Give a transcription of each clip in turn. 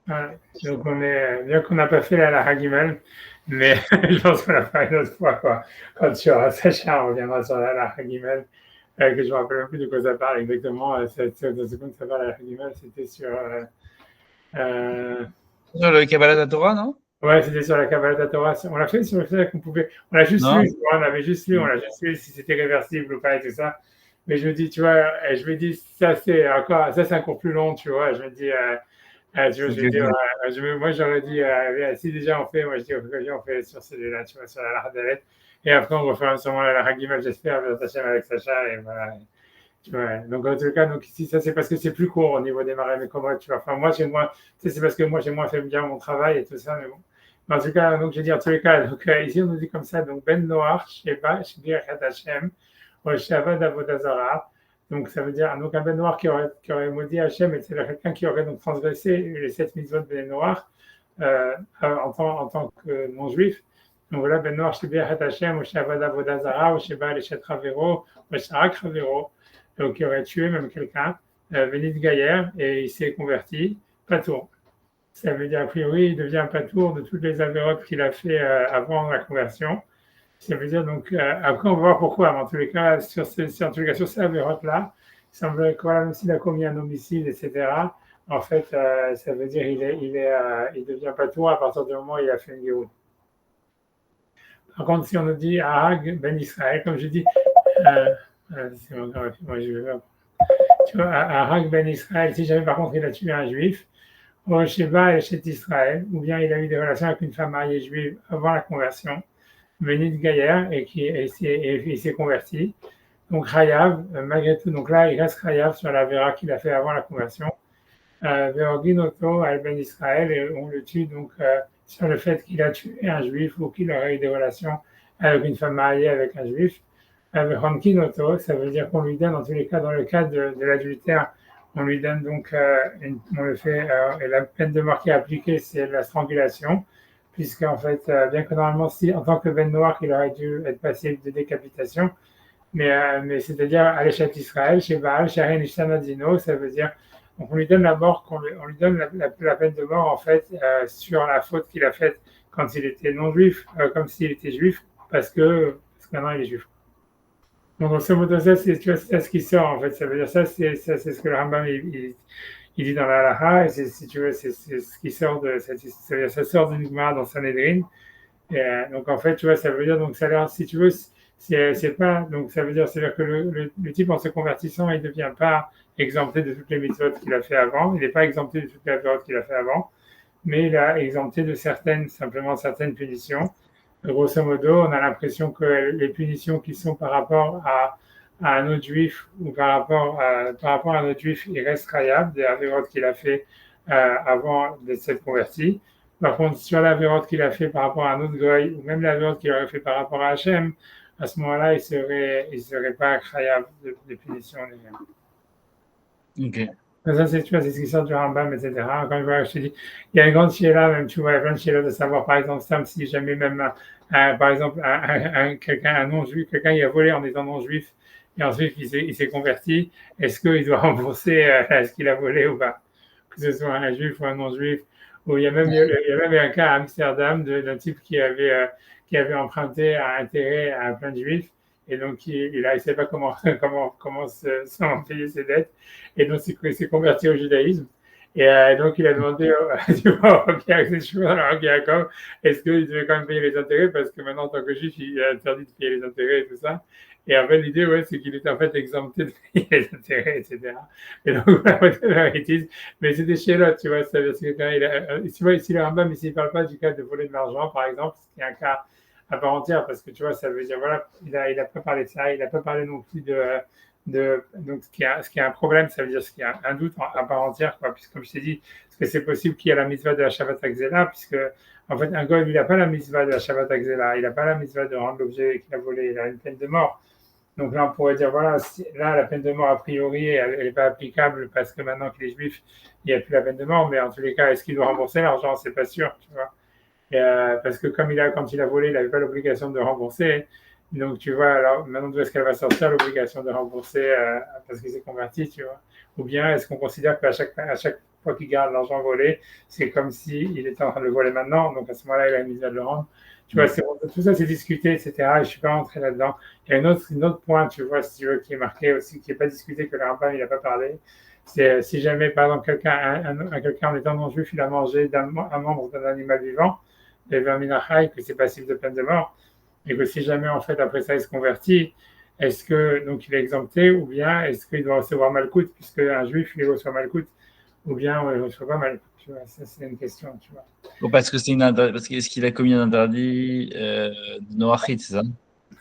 Ouais. Donc on est bien qu'on n'a pas fait la halakha gimel, mais je pense qu'on l'a fait une autre fois, quoi. Quand tu auras Sacha, on reviendra sur la halakha gimel, que je me rappelle même plus de quoi ça parle exactement. De ce qu'on ça parle la halakha gimel, c'était sur euh, Sur le Kabbalah Torah, non? ouais, c'était sur la Kabbalat Torah. On l'a fait sur le fait qu'on pouvait. On l'a juste lu, Non? tu vois, on avait juste lu, on l'a juste lu si c'était réversible ou pas et tout ça. Mais je me dis, tu vois, je me dis, ça c'est encore plus long, tu vois. Je me dis, tu vois, je Ok, vais dire, ok. moi j'aurais dit, si déjà on fait, moi je dis, on fait sur celui-là, tu vois, sur la Hardalet. Et après on refera sûrement la Hagimel, j'espère, avec Sacha, et voilà. Tu vois. Donc, en tout cas, donc, ici, ça, c'est parce que c'est plus court au niveau des marais. Mais comment tu vois, enfin, moi, j'ai moins, tu sais, c'est parce que moi, j'ai moins fait bien mon travail et tout ça. Mais bon. Mais en tout cas, donc, je veux dire, en tous les cas, donc, ici, on nous dit comme ça, donc, Ben Noach, Sheba, Shbir Hashem, Shavad Avodazara. Donc, ça veut dire, donc, un Ben Noir qui aurait maudit Hachem, et c'est quelqu'un qui aurait donc transgressé les 7 mitzvot de Ben Noir en tant que non-juif. Donc, voilà, Ben Noir, Shbir Hashem, Shavad Avodazara, Sheba, Leshet Ravero, Sharak Ravero, donc il aurait tué même quelqu'un, Vénit Gaillère, et il s'est converti, Patour. Ça veut dire, a priori, il devient Patour de toutes les avérotes qu'il a fait avant la conversion. Ça veut dire, donc, après, on va voir pourquoi, mais en tous les cas, en tous les cas, sur ces avérotes-là, il semblerait que, voilà, même s'il a commis un homicide, etc., en fait, ça veut dire il devient Patour à partir du moment où il a fait une guéroute. Par contre, si on nous dit Ahag ben Israël, comme je dis, euh, c'est moi, je vais tu vois, Harak ben Israël, si jamais par contre il a tué un juif, au Sheba et chez Israël, ou bien il a eu des relations avec une femme mariée juive avant la conversion, Benit Gaillard, et il s'est converti. Donc Chayav, malgré tout, donc là il reste Chayav sur la Vera qu'il a fait avant la conversion. Veorginoto al Ben Israël, et on le tue donc sur le fait qu'il a tué un juif ou qu'il aurait eu des relations avec une femme mariée avec un juif. Hankinoto, ça veut dire qu'on lui donne, en tous les cas, dans le cas de l'adultère, on lui donne donc, on le fait, et la peine de mort qui est appliquée, c'est la strangulation, puisque en fait, bien que normalement, si en tant que Ben Noir, il aurait dû être passible de décapitation, mais c'est-à-dire à l'échelle d'Israël, chez Baal, Shahen Ishtamadino, ça veut dire, donc on lui donne la mort, on lui donne la peine de mort en fait sur la faute qu'il a faite quand il était non juif, comme s'il était juif, parce que maintenant il est juif. Donc, grosso modo, ça, c'est, tu vois, c'est ça ce qui sort, en fait. Ça veut dire ça, c'est ce que le Rambam, il dit dans la halakha, et si tu veux, c'est ce qui sort ça sort d'une Gemara dans Sanhedrin. Et, donc, en fait, tu vois, ça veut dire, donc, ça a l'air, si tu veux, c'est pas, donc, ça veut dire, c'est-à-dire que le type, en se convertissant, il ne devient pas exempté de toutes les mitzvot qu'il a fait avant, il n'est pas exempté de toutes les mitzvot qu'il a fait avant, mais il a exempté de simplement certaines punitions. Grosso modo, on a l'impression que les punitions qui sont par rapport à un autre juif ou par rapport à un autre juif, il reste khayab des avérotes qu'il a fait avant de s'être converti. Par contre, sur l'avérote qu'il a fait par rapport à un autre goy, ou même l'avérote qu'il aurait fait par rapport à Hachem, à ce moment-là, il serait pas khayab de punition. Ok. Ça, c'est, tu vois, c'est ce qui sort du Rambam, etc. Quand je te dis, il y a une grande là même, tu vois, il y a plein de là de savoir, par exemple, Sam, si jamais même, par exemple, quelqu'un, un non-juif, quelqu'un qui a volé en étant non-juif, et ensuite il s'est converti, est-ce qu'il doit rembourser ce qu'il a volé ou pas? Que ce soit un juif ou un non-juif. Ou il y a même eu un cas à Amsterdam d'un type qui avait emprunté un intérêt à plein de juifs, et donc il ne savait pas comment payer ses dettes. Et donc, il s'est converti au judaïsme. Et donc, il a demandé tu vois, au Rabbi Yaakov, est-ce qu'il devait quand même payer les intérêts parce que maintenant, en tant que juif, il est interdit de payer les intérêts et tout ça. Et en fait, l'idée, ouais, c'est qu'il était en fait exempté de payer les intérêts, etc. Et donc, voilà, mais c'est des chélotes, tu vois. C'est que quand tu vois, ici, le Rambam, ici, il ne parle pas du cas de voler de l'argent, par exemple, ce qui est un cas à part entière, parce que tu vois, ça veut dire, voilà, il a pas parlé de ça, il n'a pas parlé non plus donc ce qui est un problème, ça veut dire ce qui a un doute à part entière, quoi, puisque comme je t'ai dit, est-ce que c'est possible qu'il y ait la mitzvah de la Shabbat Akzela, puisque en fait un goy il n'a pas la mitzvah de la Shabbat Akzela, il n'a pas la mitzvah de rendre l'objet qu'il a volé, il a une peine de mort. Donc là on pourrait dire voilà, là la peine de mort a priori elle n'est pas applicable parce que maintenant qu'il est juif, il n'y a plus la peine de mort, mais en tous les cas est-ce qu'il doit rembourser l'argent, c'est pas sûr, tu vois. Et, parce que quand il a volé, il n'avait pas l'obligation de rembourser. Donc, tu vois, alors maintenant, d'où est-ce qu'elle va sortir l'obligation de rembourser parce qu'il s'est converti, tu vois? Ou bien est-ce qu'on considère qu'à chaque fois qu'il garde l'argent volé, c'est comme s'il était en train de le voler maintenant, donc à ce moment-là, il a une misère de le rendre. Tu vois, tout ça, c'est discuté, etc. Et je ne suis pas rentré là-dedans. Il y a un autre point, tu vois, si tu veux, qui est marqué aussi, qui n'est pas discuté, que le Rambam, il n'a pas parlé. C'est si jamais, par exemple, quelqu'un en étant non-juif, il a mangé un membre d'un animal vivant, le verminachai, que c'est passible de peine de mort, et que si jamais, en fait, après ça, il se convertit, est-ce que, donc, il est exempté, ou bien est-ce qu'il doit recevoir malcoute, puisque un juif, il reçoit malcoute, ou bien il ne reçoit pas malcoute, tu vois, ça, c'est une question, tu vois. Ou parce que parce est-ce qu'il a commis un interdit de Noachit, c'est ça?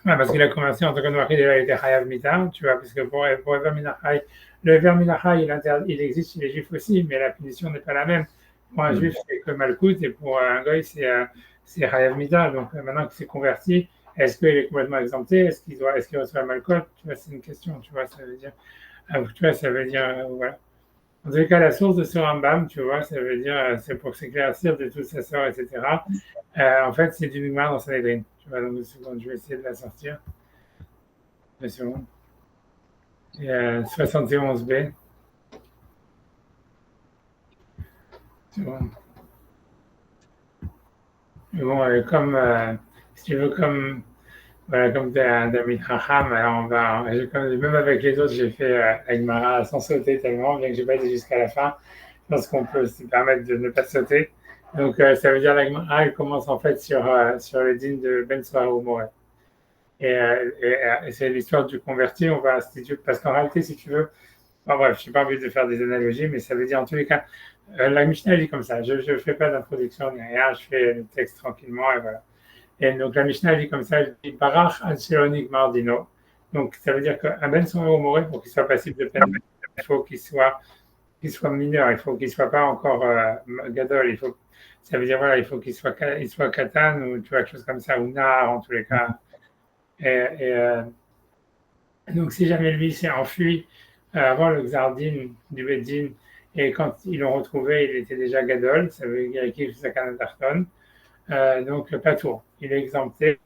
Ouais, parce qu'il a commencé en tant que nourri, il a été Hayav Mita, tu vois, parce que pour Verminachai, le Verminachai, il existe chez les Juifs aussi, mais la punition n'est pas la même. Pour un Juif, c'est que Malkout, et pour un Goy, c'est Hayav Mita. Donc maintenant qu'il s'est converti, est-ce qu'il est complètement exempté? Est-ce qu'il reçoit Malkout? Tu vois, c'est une question, tu vois, ça veut dire, tu vois, ça veut dire, voilà. En tout cas, la source de ce Rambam, tu vois, ça veut dire, c'est pour s'éclaircir de toute sa sort, etc. En fait, c'est du Gemara dans Sanhedrin. Tu vois, donc, je vais essayer de la sortir. Deux secondes. Il y a 71B. C'est bon. Mais bon, si tu veux, voilà, comme tu es un David Raham, alors même avec les autres, j'ai fait Agmara sans sauter tellement, bien que je n'ai pas été jusqu'à la fin. Je pense qu'on peut se permettre de ne pas sauter. Donc, ça veut dire l'Agmara, elle commence en fait sur le dîne de Ben Soar ou Moré. Et c'est l'histoire du converti, on va instituer, parce qu'en réalité, si tu veux, bon, bref, je n'ai pas envie de faire des analogies, mais ça veut dire en tous les cas, la Mishnah dit comme ça, je ne fais pas d'introduction ni rien, je fais le texte tranquillement et voilà. Et donc la Mishnah dit comme ça, elle dit Barach Ancelonik Mardino. Donc ça veut dire qu'un Ben son Moré, pour qu'il soit passible de peine, il faut qu'il soit mineur, il faut qu'il ne soit pas encore gadol, ça veut dire voilà, il faut il soit katan ou tu vois, quelque chose comme ça, ou nar en tous les cas. Et, et euh, donc si jamais lui s'est enfui avant le Xardin du Beddin, et quand ils l'ont retrouvé, il était déjà gadol, ça veut dire qu'il est Tarton, donc pas tour. Il est exempté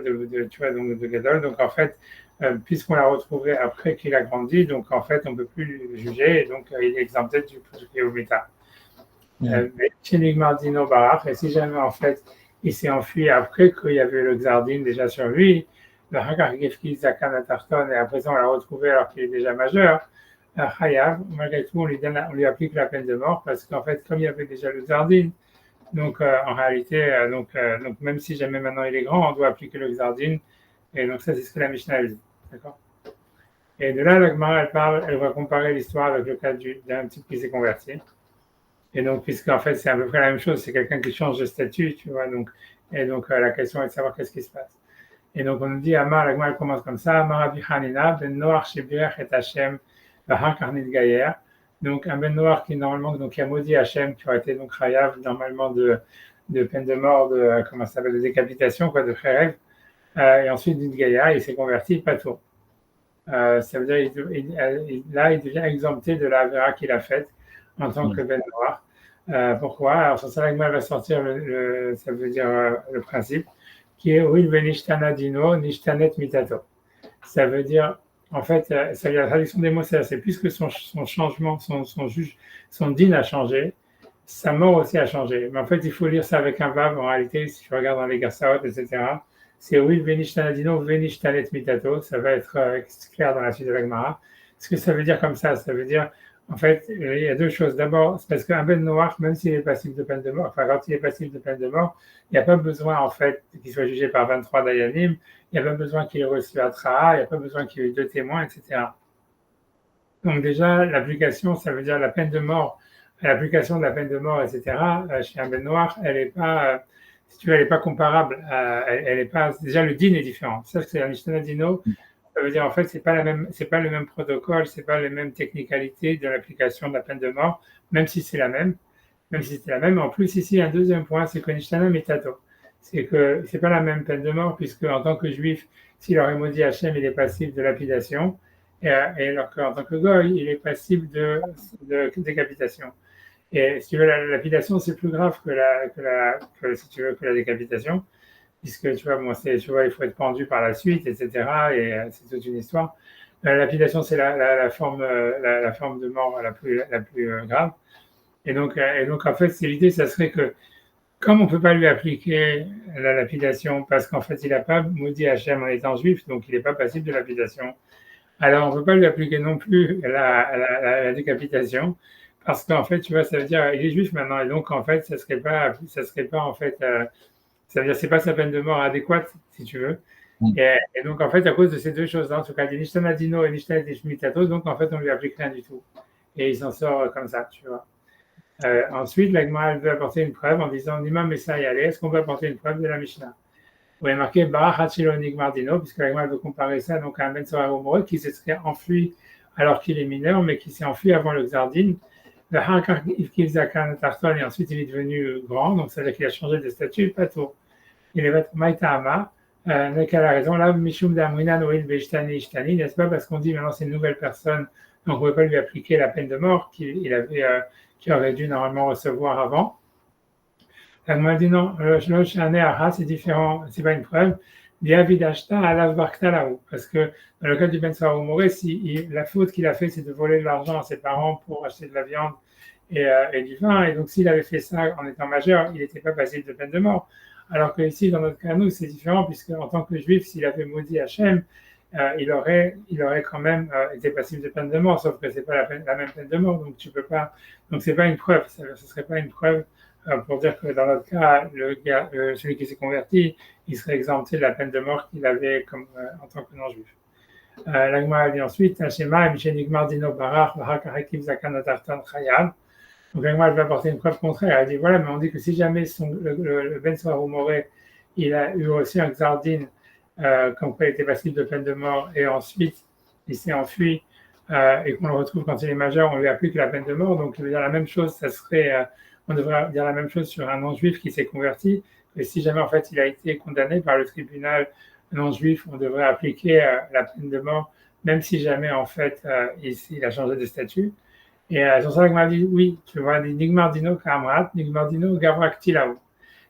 tu vois, donc de gadol. Donc en fait, puisqu'on l'a retrouvé après qu'il a grandi, donc en fait, on ne peut plus le juger, et donc il est exempté du Kéobita. Mais chez Nigmardino Barach, et si jamais en fait il s'est enfui après qu'il y avait le Xardin déjà sur lui, le Hakar Gefki Zakan Tarton, et à présent on l'a retrouvé alors qu'il est déjà majeur, Hayav, malgré tout, on lui applique la peine de mort parce qu'en fait, comme il y avait déjà le Xardin, donc en réalité, donc même si jamais maintenant il est grand, on doit appliquer le Xardin, et donc ça c'est ce que la Mishnah dit. D'accord. Et de là, la Gemara, elle va comparer l'histoire avec le cas d'un type qui s'est converti. Et donc, puisqu'en fait, c'est à peu près la même chose, c'est quelqu'un qui change de statut, tu vois. Donc, et donc, la question est de savoir qu'est-ce qui se passe. Et donc, on nous dit, Amar, la elle commence comme ça, Amar Abi Hanina, Ben Noach Shebir et Hachem, Bahar Karnit Gayer. Donc, un Ben Noach qui, normalement, donc, qui a maudit Hachem, qui aurait été donc Chayav, normalement, de peine de mort, comment ça s'appelle, de décapitation, quoi, de Kherev. Et ensuite, dit Gaïa, il s'est converti, pas tout. Ça veut dire, là, il devient exempté de la vera qu'il a faite en tant que Ben Noir. Pourquoi? Alors, sur ça, l'Agma va sortir ça veut dire le principe, qui est Will Venishtana Dino, Nishtanet Mitato. Ça veut dire, en fait, la traduction des mots, c'est puisque son changement, son din a changé, sa mort aussi a changé. Mais en fait, il faut lire ça avec un vav, en réalité, si tu regardes dans les Garsaot, etc. C'est Will Venishtanadino, Venishtanet Mitato. Ça va être clair dans la suite de la Gemara. Ce que ça veut dire comme ça veut dire, en fait, il y a deux choses. D'abord, c'est parce qu'un Ben Noir, même s'il est passible de peine de mort, enfin, quand il est passible de peine de mort, il n'y a pas besoin, en fait, qu'il soit jugé par 23 Dayanim, il n'y a pas besoin qu'il ait reçu Atra'a, il n'y a pas besoin qu'il ait eu deux témoins, etc. Donc, déjà, l'application, ça veut dire la peine de mort, l'application de la peine de mort, etc., chez un Ben Noir, elle n'est pas, si tu veux, elle n'est pas comparable. Elle est pas, déjà, le din est différent. Ça, c'est un Mishnah Dino. Ça veut dire, en fait, c'est pas le même protocole, c'est pas les mêmes technicalités de l'application de la peine de mort, même si c'est la même. Même si c'est la même. En plus, ici, un deuxième point, c'est que Nishtana Mitato. C'est que c'est pas la même peine de mort, puisque en tant que juif, s'il aurait maudit Hachem, il est passible de lapidation. Et alors qu'en tant que goy, il est passible de décapitation. Et si tu veux, la lapidation, c'est plus grave si tu veux, que la décapitation. puisque tu vois, bon, tu vois, il faut être pendu par la suite, etc. Et c'est toute une histoire. La lapidation, c'est la forme, la forme de mort la plus grave. Et donc, en fait, c'est l'idée, ça serait que, comme on ne peut pas lui appliquer la lapidation, parce qu'en fait, il n'a pas maudit Hachem en étant juif, donc il n'est pas passible de lapidation. Alors, on ne peut pas lui appliquer non plus la décapitation, parce qu'en fait, tu vois, ça veut dire il est juif maintenant, et donc en fait, ça serait pas en fait, ça veut dire c'est pas sa peine de mort adéquate, si tu veux. Mm. Et donc en fait, à cause de ces deux choses-là, en tout cas, des Nishtanadino et Nishtanadishmitato, donc en fait, on lui applique rien du tout, et il s'en sort comme ça, tu vois. Ensuite, la Gemara veut apporter une preuve en disant Nima Messa Yale, est-ce qu'on peut apporter une preuve de la Mishnah? Où il est marqué Barach Hachilonik Mardino, puisque la Gemara veut comparer ça donc à un Ben Sora Omore qui se serait enfui alors qu'il est mineur, mais qui s'est enfui avant le Xardin. Le Hakar Zakan Tarton, et ensuite il est devenu grand, donc ça veut dire qu'il a changé de statut, pas tout. Il est Maïtahama, n'a qu'à la raison, là, Mishum Damrina Noïl Beshtani Ishtani, n'est-ce pas, parce qu'on dit maintenant c'est une nouvelle personne, donc on ne peut pas lui appliquer la peine de mort qu'il aurait dû normalement recevoir avant. La Gemara dit non, c'est différent, c'est pas une preuve. Parce que dans le cas du Ben Saoumoré, si la faute qu'il a fait, c'est de voler de l'argent à ses parents pour acheter de la viande et du vin, et donc s'il avait fait ça en étant majeur, il n'était pas passible de peine de mort. Alors que ici, dans notre cas, nous, c'est différent, puisque en tant que juif, s'il avait maudit Hachem, il aurait quand même été passible de peine de mort, sauf que c'est pas la même peine de mort, donc tu peux pas, donc c'est pas une preuve, ce serait pas une preuve pour dire que dans notre cas, celui qui s'est converti, il serait exempté de la peine de mort qu'il avait en tant que non-juif. La Gemara dit ensuite, Hashema, Mishenik Dino Barach, Vahakarekiv Zakan Tartan Chayab. Donc la Gemara va apporter une preuve contraire. Elle dit voilà, mais on dit que si jamais le Ben Soar Moré, il a eu aussi un Xardin, comme quoi il était passible de peine de mort, et ensuite il s'est enfui, et qu'on le retrouve quand il est majeur, on lui applique la peine de mort. Donc il veut dire la même chose, ça serait. On devrait dire la même chose sur un non-juif qui s'est converti. Et si jamais en fait il a été condamné par le tribunal non-juif, on devrait appliquer la peine de mort, même si jamais en fait il a changé de statut. Et sur ça, m'a dit oui, tu vois, Nigmardino Kamrat, Nigmardino Gavraktilaou.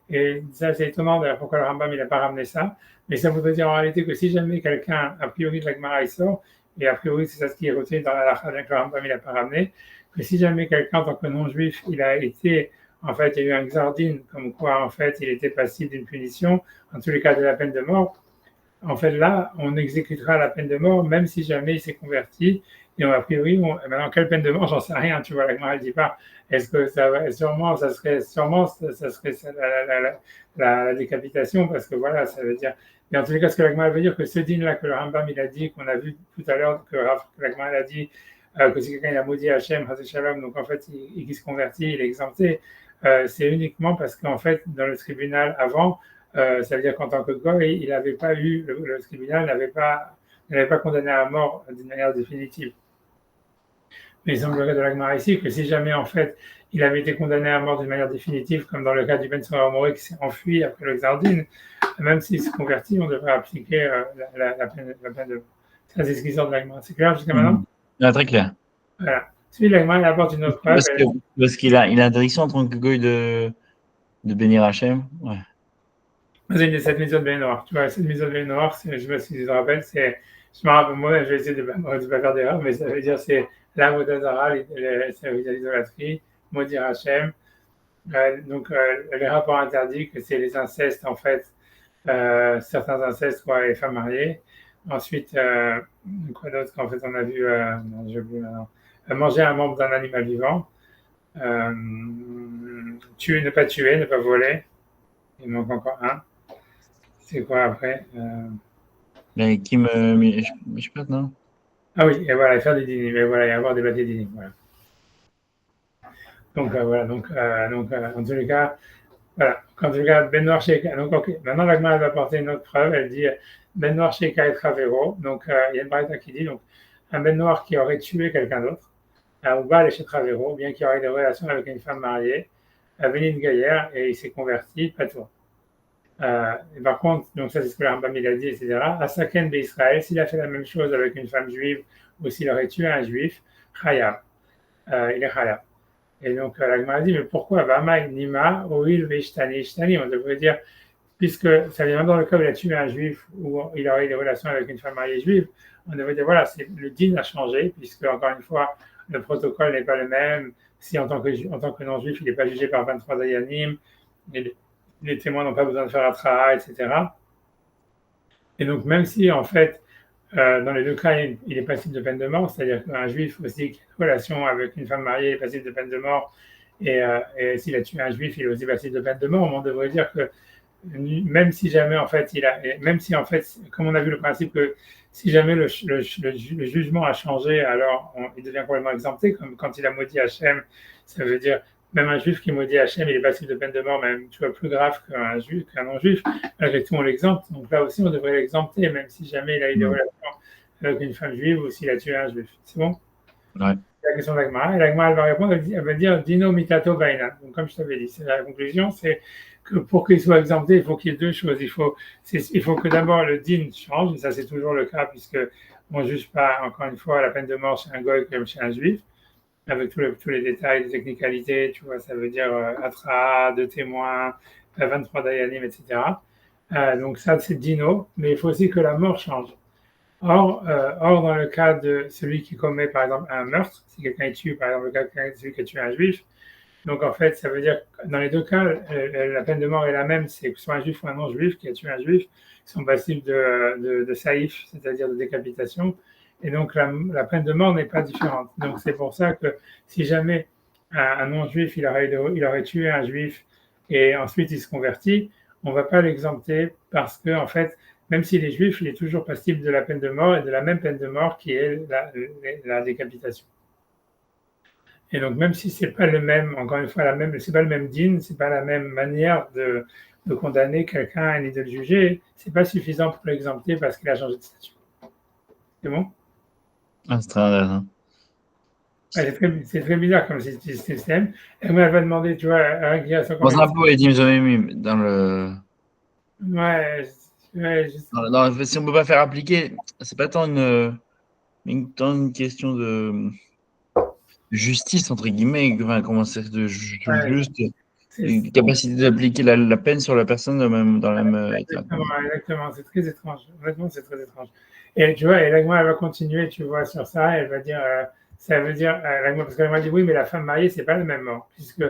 Et ça, c'est étonnant d'ailleurs pourquoi le Rambam il n'a pas ramené ça. Mais ça voudrait dire en réalité que si jamais quelqu'un, a priori de la Gemara il sort, et a priori c'est ça ce qui est retenu dans la Lacha, que le Rambam il n'a pas ramené, que si jamais quelqu'un en tant que non-juif, il a été, en fait, il y a eu un Xardin, comme quoi en fait il était passible d'une punition, en tous les cas de la peine de mort, en fait là, on exécutera la peine de mort même si jamais il s'est converti. Et a priori, maintenant, quelle peine de mort, j'en sais rien, tu vois, la Gemara ne dit pas. Est-ce que ça va, sûrement, ça serait la décapitation, parce que voilà, ça veut dire. Mais en tous les cas, ce que la Gemara veut dire, que ce dîne-là que le Rambam il a dit, qu'on a vu tout à l'heure, que la Gemara a dit, que si quelqu'un il a maudit Hachem, Shalom, donc en fait, il se convertit, il est exempté, c'est uniquement parce qu'en fait, dans le tribunal avant, ça veut dire qu'en tant que goy, il n'avait pas eu, le tribunal n'avait pas condamné à mort d'une manière définitive. Mais il semblerait de la Gemara ici que si jamais en fait il avait été condamné à mort d'une manière définitive, comme dans le cas du Ben Soar Moré qui s'est enfui après le Xardin, même s'il se convertit, on devrait appliquer la peine de mort. Ça, c'est ce qui sort de la Gemara. C'est clair jusqu'à maintenant? Très clair. Voilà. Celui de la Gemara, il apporte une autre preuve. Parce qu'il a interdiction en tant que goy de bénir Hachem. Ouais. C'est cette mise de Bénoir. Tu vois, cette mise de Bénoir, je ne sais pas si tu te rappelles, je me rappelle, moi, je vais essayer de ne pas faire d'erreur, mais ça veut dire c'est la Vodazara, ça veut dire l'idolâtrie, maudire Hachem. Donc, les rapports interdits, que c'est les incestes, en fait, certains incestes, quoi, les femmes mariées. Ensuite, quoi d'autre qu'en fait, on a vu, j'ai oublié maintenant, manger un membre d'un animal vivant, tuer, ne pas tuer, ne pas voler. Il manque encore un. C'est quoi après Mais qui me. Je sais pas, non? Ah oui, et voilà, faire des dîners, mais voilà, et avoir des bâtis dîners, voilà. Donc voilà, en tous les cas, voilà, en tous les cas, Ben Noir Sheka, donc ok, maintenant la Gemara va apporter une autre preuve, elle dit Ben Noir Sheka et Travero, donc il y a une braïta qui dit, donc un Ben Noir qui aurait tué quelqu'un d'autre, ou Baal chez Travero, bien qu'il aurait des relations avec une femme mariée, venu de Gaillère, et il s'est converti, pas toi. Et par contre, donc ça c'est ce que le Rambam il a dit, etc. Asaken d'Israël, s'il a fait la même chose avec une femme juive ou s'il aurait tué un juif, Chayab, il est Chayab. Et donc la Gemara dit, mais pourquoi Vamaï Nima, Oil Veishtani Ishtani? On devrait dire, puisque ça vient même dans le cas où il a tué un juif ou il aurait eu des relations avec une femme mariée juive, on devrait dire voilà, le din a changé, puisque encore une fois, le protocole n'est pas le même. Si en tant que non-juif, il n'est pas jugé par 23 dayanim, les témoins n'ont pas besoin de faire atraa, etc. Et donc, même si en fait, dans les deux cas, il est passible de peine de mort, c'est-à-dire qu'un juif aussi qui a une relation avec une femme mariée est passible de peine de mort, et s'il a tué un juif, il est aussi passible de peine de mort, on devrait dire que même si jamais en fait même si en fait, comme on a vu le principe que si jamais le jugement a changé, alors il devient complètement exempté, comme quand il a maudit Hachem, ça veut dire même un juif qui maudit Hachem, il est passible de peine de mort, même tu vois plus grave qu'un juif, qu'un non-juif. Malgré tout, on l'exempte. Donc là aussi, on devrait l'exempter, même si jamais il a eu des relations avec une femme juive ou s'il a tué un juif. C'est bon? Ouais. La question d'Agmara. Et l'Agmara, elle va répondre, elle va dire Dino mitato baina. Donc, comme je t'avais dit, c'est la conclusion, c'est que pour qu'il soit exempté, il faut qu'il y ait deux choses. Il faut que d'abord le din change, et ça c'est toujours le cas, puisque on ne juge pas, encore une fois, la peine de mort chez un goy comme chez un juif, avec tous les détails, les technicalités, tu vois, ça veut dire atra, deux témoins, 23 dayanim, etc. Donc ça, c'est dino, mais il faut aussi que la mort change. Or, dans le cas de celui qui commet, par exemple, un meurtre, si quelqu'un est tué, par exemple, celui qui a tué un juif, donc en fait, ça veut dire que dans les deux cas, la peine de mort est la même, c'est que ce soit un juif ou un non-juif qui a tué un juif, ils sont passibles de saïf, c'est-à-dire de décapitation, et donc la peine de mort n'est pas différente. Donc c'est pour ça que si jamais un non-juif, il aurait tué un juif et ensuite il se convertit, on ne va pas l'exempter parce que, en fait, même s'il est juif, il est toujours passible de la peine de mort et de la même peine de mort qui est la décapitation. Et donc, même si c'est pas le même, encore une fois, c'est pas le même din, c'est pas la même manière de condamner quelqu'un ni de le juger, c'est pas suffisant pour l'exempter parce qu'il a changé de statut. C'est bon? Ah, c'est très intéressant. Ouais, c'est très bizarre comme système. Et moi, elle va demander, tu vois, un qui a Dans 50 un peu, Edim Zomimi, dans le. Ouais, ouais, Si on ne peut pas faire appliquer, c'est pas tant une question de justice, entre guillemets, enfin, comment c'est, ouais, juste c'est, une capacité d'appliquer la peine sur la personne dans le même état. exactement, c'est très étrange. Honnêtement, c'est très étrange. Et tu vois, et l'agma, elle va continuer, tu vois, sur ça, elle va dire, ça veut dire, parce qu'elle m'a dit, oui, mais la femme mariée, c'est pas le même mort, puisque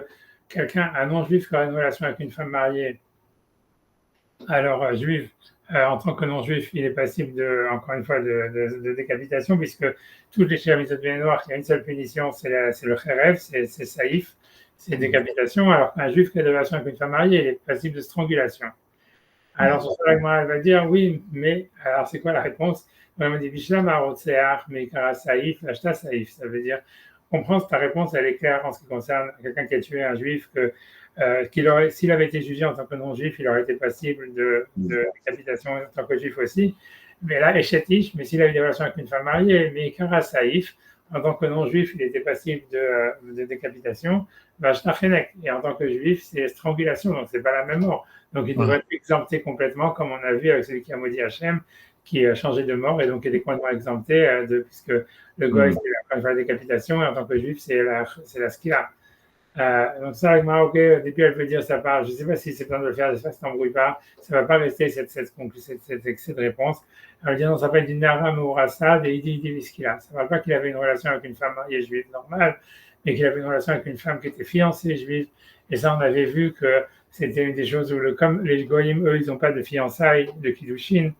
un non-juif qui a une relation avec une femme mariée, alors juif, en tant que non-juif, il est passible encore une fois, de décapitation, puisque toutes les chérites de noirs, il y a une seule punition, c'est le kherev, c'est saïf, c'est décapitation, alors qu'un juif qui a une relation avec une femme mariée, il est passible de strangulation. Alors, sur ça, elle va dire oui, mais alors c'est quoi la réponse? Elle m'a dit Bishlam Arotseach, mais Kara Saïf, Ashta Saïf. Ça veut dire, on comprend ta réponse, elle est claire en ce qui concerne quelqu'un qui a tué un juif, s'il avait été jugé en tant que non-juif, il aurait été passible de décapitation en tant que juif aussi. Mais là, Eshetish, mais s'il avait des relations avec une femme mariée, mais Kara Saïf, en tant que non-juif, il était passible de décapitation, Vashtafenek. Et en tant que juif, c'est strangulation, donc c'est pas la même mort. Donc il devrait être exempté complètement, comme on a vu avec celui qui a maudit Hachem, qui a changé de mort et donc est complètement exempté, puisque le goy, c'est la décapitation, et en tant que juif, c'est la skila. Donc ça, avec Maroc, au début, elle peut dire ça part. Je ne sais pas si c'est besoin de le faire, j'espère que ça t'embrouille pas. Ça ne va pas rester cette réponse. Elle dit non, ça s'appelle du Nara Mourassa, des Idi Skila. Ça ne va pas qu'il avait une relation avec une femme mariée juive normale, mais qu'il avait une relation avec une femme qui était fiancée juive. Et ça, on avait vu que c'était une des choses où, comme les goyim, eux, ils n'ont pas de fiançailles, de kiddushin.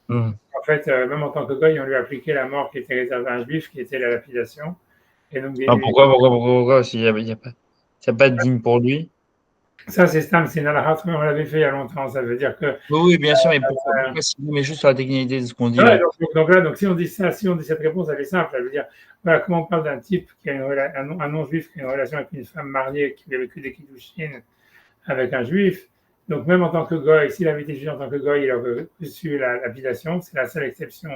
En fait, même en tant que goy, on lui a appliqué la mort qui était réservée à un juif, qui était la lapidation. Et donc, Ah, pourquoi s'il n'y a pas de digne pour lui? ça, c'est Stam, c'est une halakha, on l'avait fait il y a longtemps. Ça veut dire que. Oui, bien sûr, mais pourquoi si vous met juste sur la technicité de ce qu'on dit Ouais, là? donc si on dit ça, si on dit cette réponse, elle est simple. Elle veut dire, voilà, comment on parle d'un type qui a un non-juif qui a une relation avec une femme mariée qui a vécu des kiddushin avec un juif. Donc, même en tant que goy, s'il avait été jugé en tant que goy, il aurait reçu la lapidation. C'est la seule exception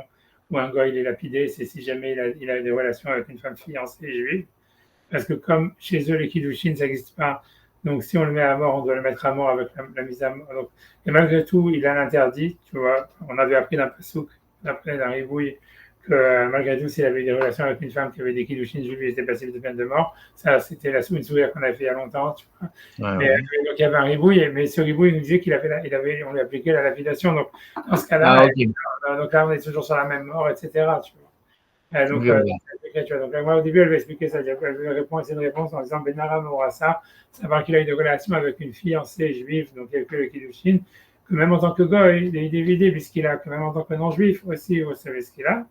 où un goy il est lapidé, c'est si jamais il a des relations avec une femme fiancée juive. Parce que comme chez eux, les kiddushin, ça n'existe pas. Donc, si on le met à mort, on doit le mettre à mort avec la mise à mort. Donc, et malgré tout, il a l'interdit, tu vois. On avait appris d'un pasouk, d'un ribouille, que malgré tout, s'il avait eu des relations avec une femme qui avait des kiddushin juifs, il était passible de peine de mort. Ça, c'était une souillure qu'on a fait il y a longtemps. Tu vois. Mais, donc il y avait un ribouille, mais ce ribouille, il nous disait on lui appliquait la lapidation. Donc dans ce cas-là, donc là, on est toujours sur la même mort, etc. Tu vois. Donc moi, au début, elle va expliquer ça. Elle va répondre à une réponse en disant Benara Morassa, savoir qu'il a eu des relations avec une fiancée juive, donc il a fait le kiddushin, que même en tant que goy, il est divisé puisqu'il a, que même en tant que non-juif aussi, vous savez ce qu'il a.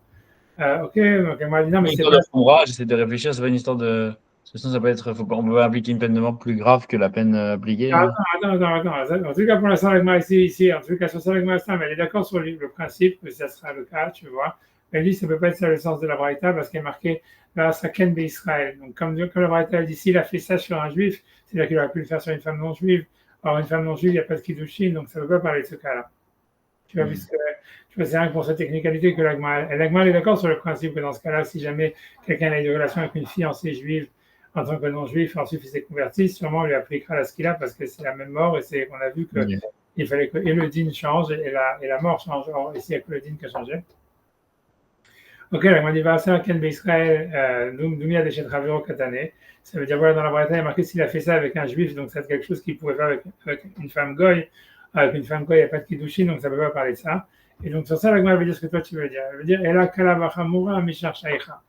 Ok, donc elle m'a dit non, mais c'est pas. J'essaie de réfléchir, c'est pas une histoire de. Sinon, ça peut être. On peut appliquer une peine de mort plus grave que la peine appliquée. Attends. En tout cas, pour l'instant, avec moi ici, en tout cas, sur ça, avec moi, mais elle est d'accord sur le principe que ça sera le cas, tu vois. Elle dit ça peut pas être ça le sens de la Braïta parce qu'elle est marquée la Saken Israël. Donc, comme la Braïta dit, s'il a fait ça sur un juif, c'est-à-dire qu'il aurait pu le faire sur une femme non juive. Or, une femme non juive, il n'y a pas de kiddushin, donc ça ne veut pas parler de ce cas-là. Tu vois, puisque tu vois, c'est rien que pour cette technicalité que l'Agma est d'accord sur le principe que dans ce cas-là, si jamais quelqu'un a eu des relations avec une fiancée juive en tant que non-juif, ensuite il s'est converti, sûrement on lui appliquera la skila parce que c'est la même mort et on a vu qu'il fallait que et le din change et la mort change. Or, ici, il n'y a que le din qui a changé. Ok, l'Agma dit Vaser Ken Israël, Noumia Deshet Raviro Katane. Ça veut dire, voilà, dans la Braïta, il y a marqué s'il a fait ça avec un juif, donc c'est quelque chose qu'il pouvait faire avec une femme goy. Avec une femme goy, il n'y a pas de kiddushin, donc ça ne peut pas parler de ça. Et donc sur ça, l'Agma veut dire ce que toi tu veux dire. Elle veut dire Ela Kalavachamura Mishar Shaïcha.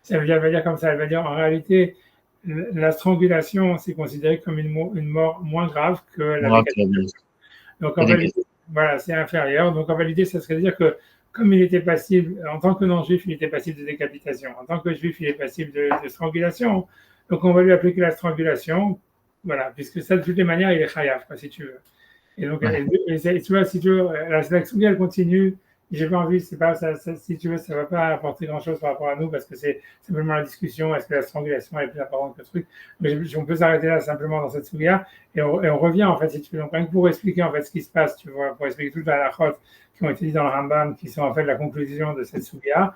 Ça veut dire comme ça. Elle veut dire en réalité, la strangulation, c'est considéré comme une mort moins grave que la décapitation. Donc en réalité, voilà, c'est inférieur. Donc en réalité, ça serait dire que comme il était passible, en tant que non-juif, il était passible de décapitation. En tant que juif, il est passible de strangulation. Donc on va lui appliquer la strangulation, voilà, puisque ça, de toutes les manières, il est chayav, si tu veux. Et donc, tu vois, si tu veux, la Souga, elle continue. J'ai pas envie, c'est pas ça, si tu veux, ça va pas apporter grand-chose par rapport à nous parce que c'est simplement la discussion. Est-ce que la strangulation est plus importante que le truc? Mais on peut s'arrêter là simplement dans cette Souga et on revient en fait, si tu veux, donc rien que pour expliquer en fait ce qui se passe, tu vois, pour expliquer toute la halachot qui ont été dit dans le Rambam, qui sont en fait la conclusion de cette Souga.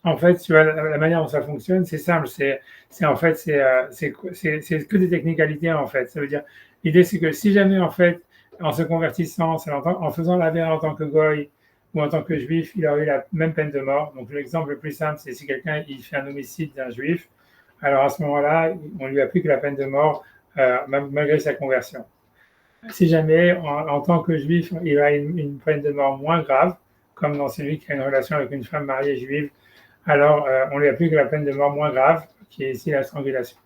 En fait, tu vois, la manière dont ça fonctionne, c'est simple. C'est que des technicalités en fait. Ça veut dire, l'idée c'est que si jamais en fait en se convertissant, en faisant la verre en tant que goy ou en tant que juif, il aurait eu la même peine de mort. Donc l'exemple le plus simple, c'est si quelqu'un il fait un homicide d'un juif, alors à ce moment-là, on lui applique la peine de mort malgré sa conversion. Si jamais, en tant que juif, il a une peine de mort moins grave, comme dans celui qui a une relation avec une femme mariée juive, alors on lui applique la peine de mort moins grave, qui est ici la strangulation.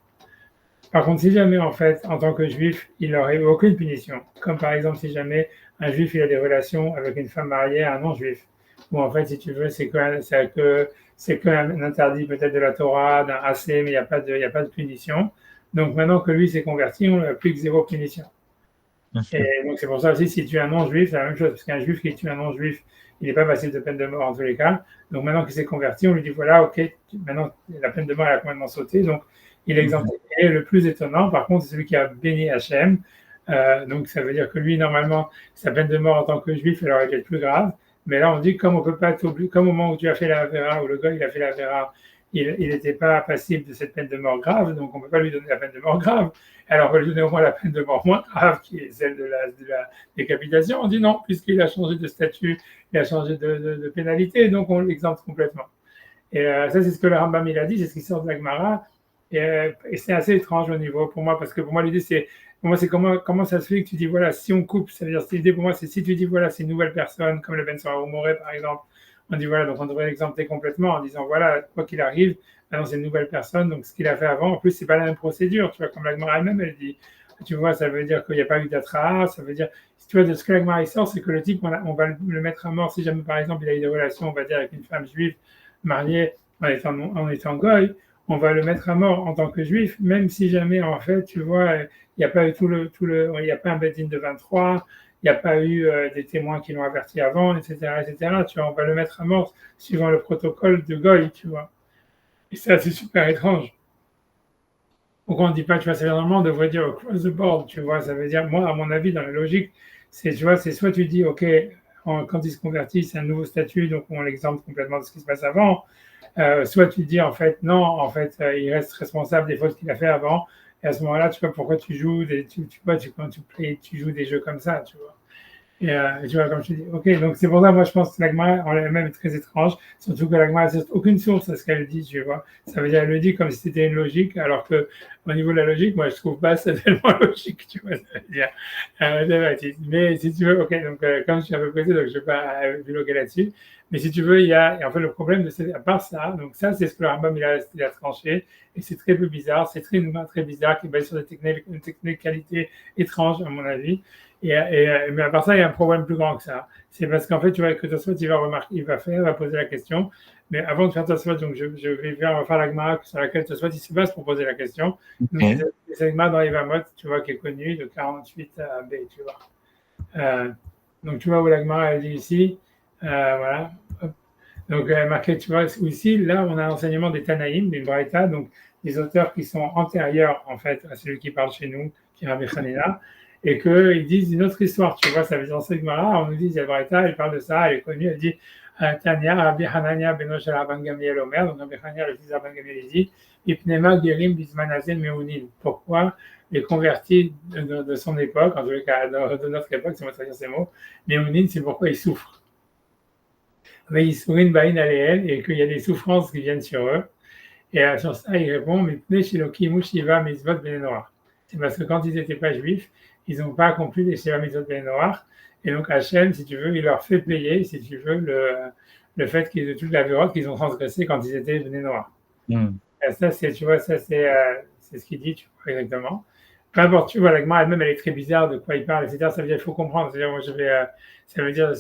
Par contre, si jamais, en fait, en tant que juif, il n'aurait eu aucune punition, comme par exemple si jamais un juif il a des relations avec une femme mariée à un non-juif, ou en fait, si tu veux, c'est qu'un interdit peut-être de la Torah, d'un AC, mais il n'y a pas de punition. Donc maintenant que lui s'est converti, on lui applique zéro punition. Et donc c'est pour ça aussi, si tu es un non-juif, c'est la même chose, parce qu'un juif qui tue un non-juif, il n'est pas passible de peine de mort en tous les cas. Donc maintenant qu'il s'est converti, on lui dit voilà, ok, maintenant la peine de mort elle a complètement sauté, donc il est exempté. Et le plus étonnant, par contre, c'est celui qui a béni Hachem. Donc ça veut dire que lui, normalement, sa peine de mort en tant que juif, elle aurait été plus grave. Mais là, on dit comme on peut pas comme au moment où tu as fait la vera, où le gars il a fait la vera, il n'était pas passible de cette peine de mort grave, donc on ne peut pas lui donner la peine de mort grave. Alors on va lui donner au moins la peine de mort moins grave, qui est celle de la décapitation. On dit non, puisqu'il a changé de statut, il a changé de pénalité, donc on l'exempte complètement. Et ça, c'est ce que le Rambam il a dit, c'est ce qui sort de la Gemara. Et c'est assez étrange au niveau pour moi, parce que pour moi, l'idée, c'est comment ça se fait que tu dis, voilà, si on coupe, c'est-à-dire, l'idée pour moi, c'est si tu dis, voilà, c'est une nouvelle personne, comme le Ben Sora Omoré, par exemple, on dit, voilà, donc on devrait l'exempter complètement en disant, voilà, quoi qu'il arrive, maintenant c'est une nouvelle personne, donc ce qu'il a fait avant, en plus, c'est pas la même procédure, tu vois, comme la Gemara elle-même, elle dit, tu vois, ça veut dire qu'il n'y a pas eu d'atra, ça veut dire, tu vois, de ce que la Gemara sort, c'est que le type, on va le mettre à mort si jamais, par exemple, il a eu des relations, on va dire, avec une femme juive mariée en étant goy, on va le mettre à mort en tant que juif, même si jamais, en fait, tu vois, il n'y a pas eu il n'y a pas un bedin de 23, il n'y a pas eu des témoins qui l'ont averti avant, etc., etc. Tu vois, on va le mettre à mort suivant le protocole de Goy, tu vois. Et ça, c'est super étrange. Pourquoi on ne dit pas, tu vois, c'est normalement, on devrait dire across the board, tu vois, ça veut dire, moi, à mon avis, dans la logique, tu vois, c'est soit tu dis, ok, quand il se convertit, c'est un nouveau statut, donc on l'exemple complètement de ce qui se passe avant, soit tu dis en fait non, en fait il reste responsable des fautes qu'il a fait avant. Et à ce moment-là, tu vois pourquoi tu joues tu joues des jeux comme ça, tu vois. Et tu vois, comme je te dis, ok, donc c'est pour ça, moi, je pense que l'Agma en elle-même est très étrange, surtout que l'Agma n'a aucune source à ce qu'elle dit, tu vois. Ça veut dire, elle le dit comme si c'était une logique, alors que au niveau de la logique, moi, je trouve pas ça tellement logique, tu vois, ça veut dire. Mais si tu veux, ok, donc comme je suis un peu pressé, donc je ne vais pas bloquer là-dessus. Mais si tu veux, il y a, et en fait, le problème, à part ça, donc ça, c'est ce que le Rambam il a tranché, et c'est très peu bizarre, c'est très bizarre, qui est basé sur une technicalité étrange, à mon avis. Mais à part ça, il y a un problème plus grand que ça. C'est parce qu'en fait, tu vois, que Tosfot, il va remarquer, il va poser la question. Mais avant de faire Tosfot, donc je vais faire la Gemara sur laquelle Tosfot, il se base pour poser la question. Donc, Ok. c'est la Gemara dans Evamot, tu vois, qui est connue, de 48 à B, tu vois. Donc, tu vois où la Gemara, elle dit ici, voilà. Hop. Donc, elle est marquée, tu vois, ici, là, on a l'enseignement des Tanaïm, des Braïta, donc des auteurs qui sont antérieurs, en fait, à celui qui parle chez nous, qui est Rabbi Hanina, et qu'ils disent une autre histoire, tu vois, ça veut dire dans cette Gemara, on nous dit, il y a Braïta, elle parle de ça, elle est connue, elle dit, Tania, Rabbi Hanania, Benoch Rabban Gamliel Omer, donc Rabbi Hanania, le fils de Rabban Gamliel, il dit, Ipnema Gerim Bismanazen Meunin. Pourquoi les convertis de son époque, en tous les cas de notre époque, c'est moi traduire ces mots, Meunin, c'est pourquoi ils souffrent. Mais ils sourinent Bain Aléel, et qu'il y a des souffrances qui viennent sur eux. Et sur ça, il répond, Mipne Shilokim Shiva Mitzvot Ben Noach. C'est parce que quand ils n'étaient pas juifs, ils n'ont pas accompli les Shiva Mitzvot Ben Noach. Et donc Hachem, si tu veux, il leur fait payer, si tu veux, le fait qu'ils de toute la vérote qu'ils ont transgressé quand ils étaient Ben Noach. Hmm. Et ça, c'est, tu vois, ça, c'est ce qu'il dit, tu vois, exactement. Peu importe, tu vois, la Gemara elle-même, elle est très bizarre de quoi il parle, etc. Ça veut dire, il faut comprendre. C'est-à-dire, moi, je vais, ça veut dire,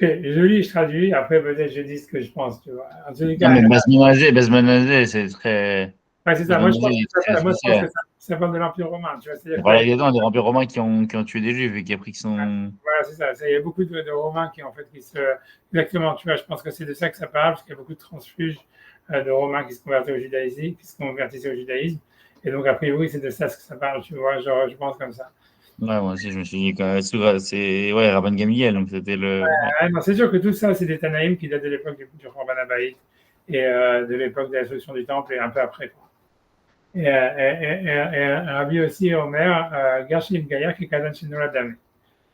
ok, je lis, je traduis, après, peut-être, je dis ce que je pense, tu vois. En tous les Non, cas, mais Basmanazé, c'est très. ouais, c'est ça. Basmanazé est très Moi, je pense que spécial. ça parle de l'Empire romain, tu vois. C'est-à-dire que, Voilà, il y a des empires romains qui ont tué des juifs et qui après qui sont. voilà, c'est ça. Il y a beaucoup de Romains qui, en fait, qui se. Exactement, tu vois, je pense que c'est de ça que ça parle, parce qu'il y a beaucoup de transfuges de Romains qui se convertissaient au judaïsme, Et donc, a priori, c'est de ça que ça parle, tu vois, genre, je pense comme ça. Ouais, moi aussi, je me suis dit, c'est ouais, Rabban Gamliel, donc c'était le. Ouais. Ouais, non, c'est sûr que tout ça, c'est des Tanaïm qui datent de l'époque du Corban Abaït et de l'époque de la destruction du temple et un peu après, quoi. Et Rabbi aussi, Omer, Gershon Gaïa, qui est Kadan Shinola Dame.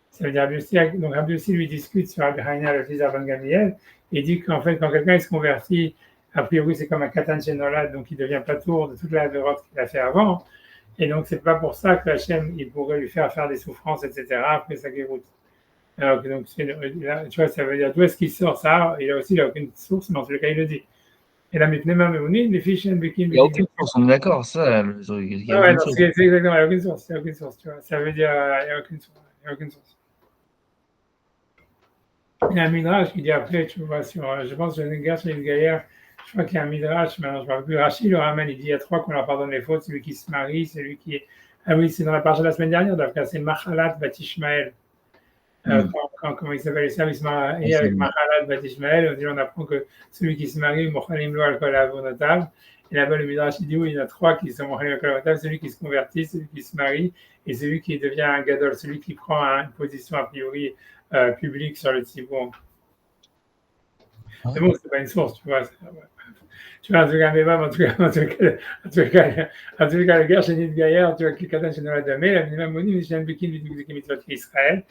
Ça veut dire Rabbi aussi, donc Rabbi aussi lui discute sur Rabbi Haïna, le fils d'Aban Gamliel, et dit qu'en fait, quand quelqu'un se convertit, a priori, c'est comme un Katan Shenola, donc il devient pas tour de toute la déroute qu'il a fait avant. Et donc, c'est pas pour ça que Hachem, il pourrait lui faire des souffrances, etc., après sa guéroute. Alors que donc, là, tu vois, ça veut dire d'où est-ce qu'il sort ça? Il a aucune source, mais en tout cas, il le dit. Et là, maintenant, les fiches Il n'y a aucune source, on est d'accord, ça, le truc. Il n'y a ouais, aucune non, source. c'est exactement, il n'y a aucune source, il n'y a aucune source, tu vois. Ça veut dire, il n'y a aucune source, il n'y a aucune source. Il y a un midrash qui dit après, tu vois, je pense que c'est une guerre sur une guerrière, je crois qu'il y a un midrash, mais je ne me rappelle plus, Rachid le ramène, il dit, il y a trois qu'on leur pardonne les fautes, celui qui se marie, celui qui est, ah oui, c'est dans la partie de la semaine dernière, donc c'est Machalat Bat Ishmael. Hmm. Comment il s'appelle, les services Ouais, mariés avec Mahalat Bat Ishmael, on apprend que celui qui se marie, Mochalim Lo Alkol Avonotav. Et là-bas, le Midrash dit oui, il y en a trois qui sont Mochalim Alkol Avonotav, celui qui se convertit, celui qui se marie, et celui qui devient un gadol, celui qui prend une position a priori publique sur le Tzibour. Mais bon, c'est pas une source, tu vois. Tu vois, en tout cas, mais en tout cas, le gars, chez Gaillard, tu vois, qui est chez Noël Damé, la minimum moni, c'est un bikin du mitzvot Israël.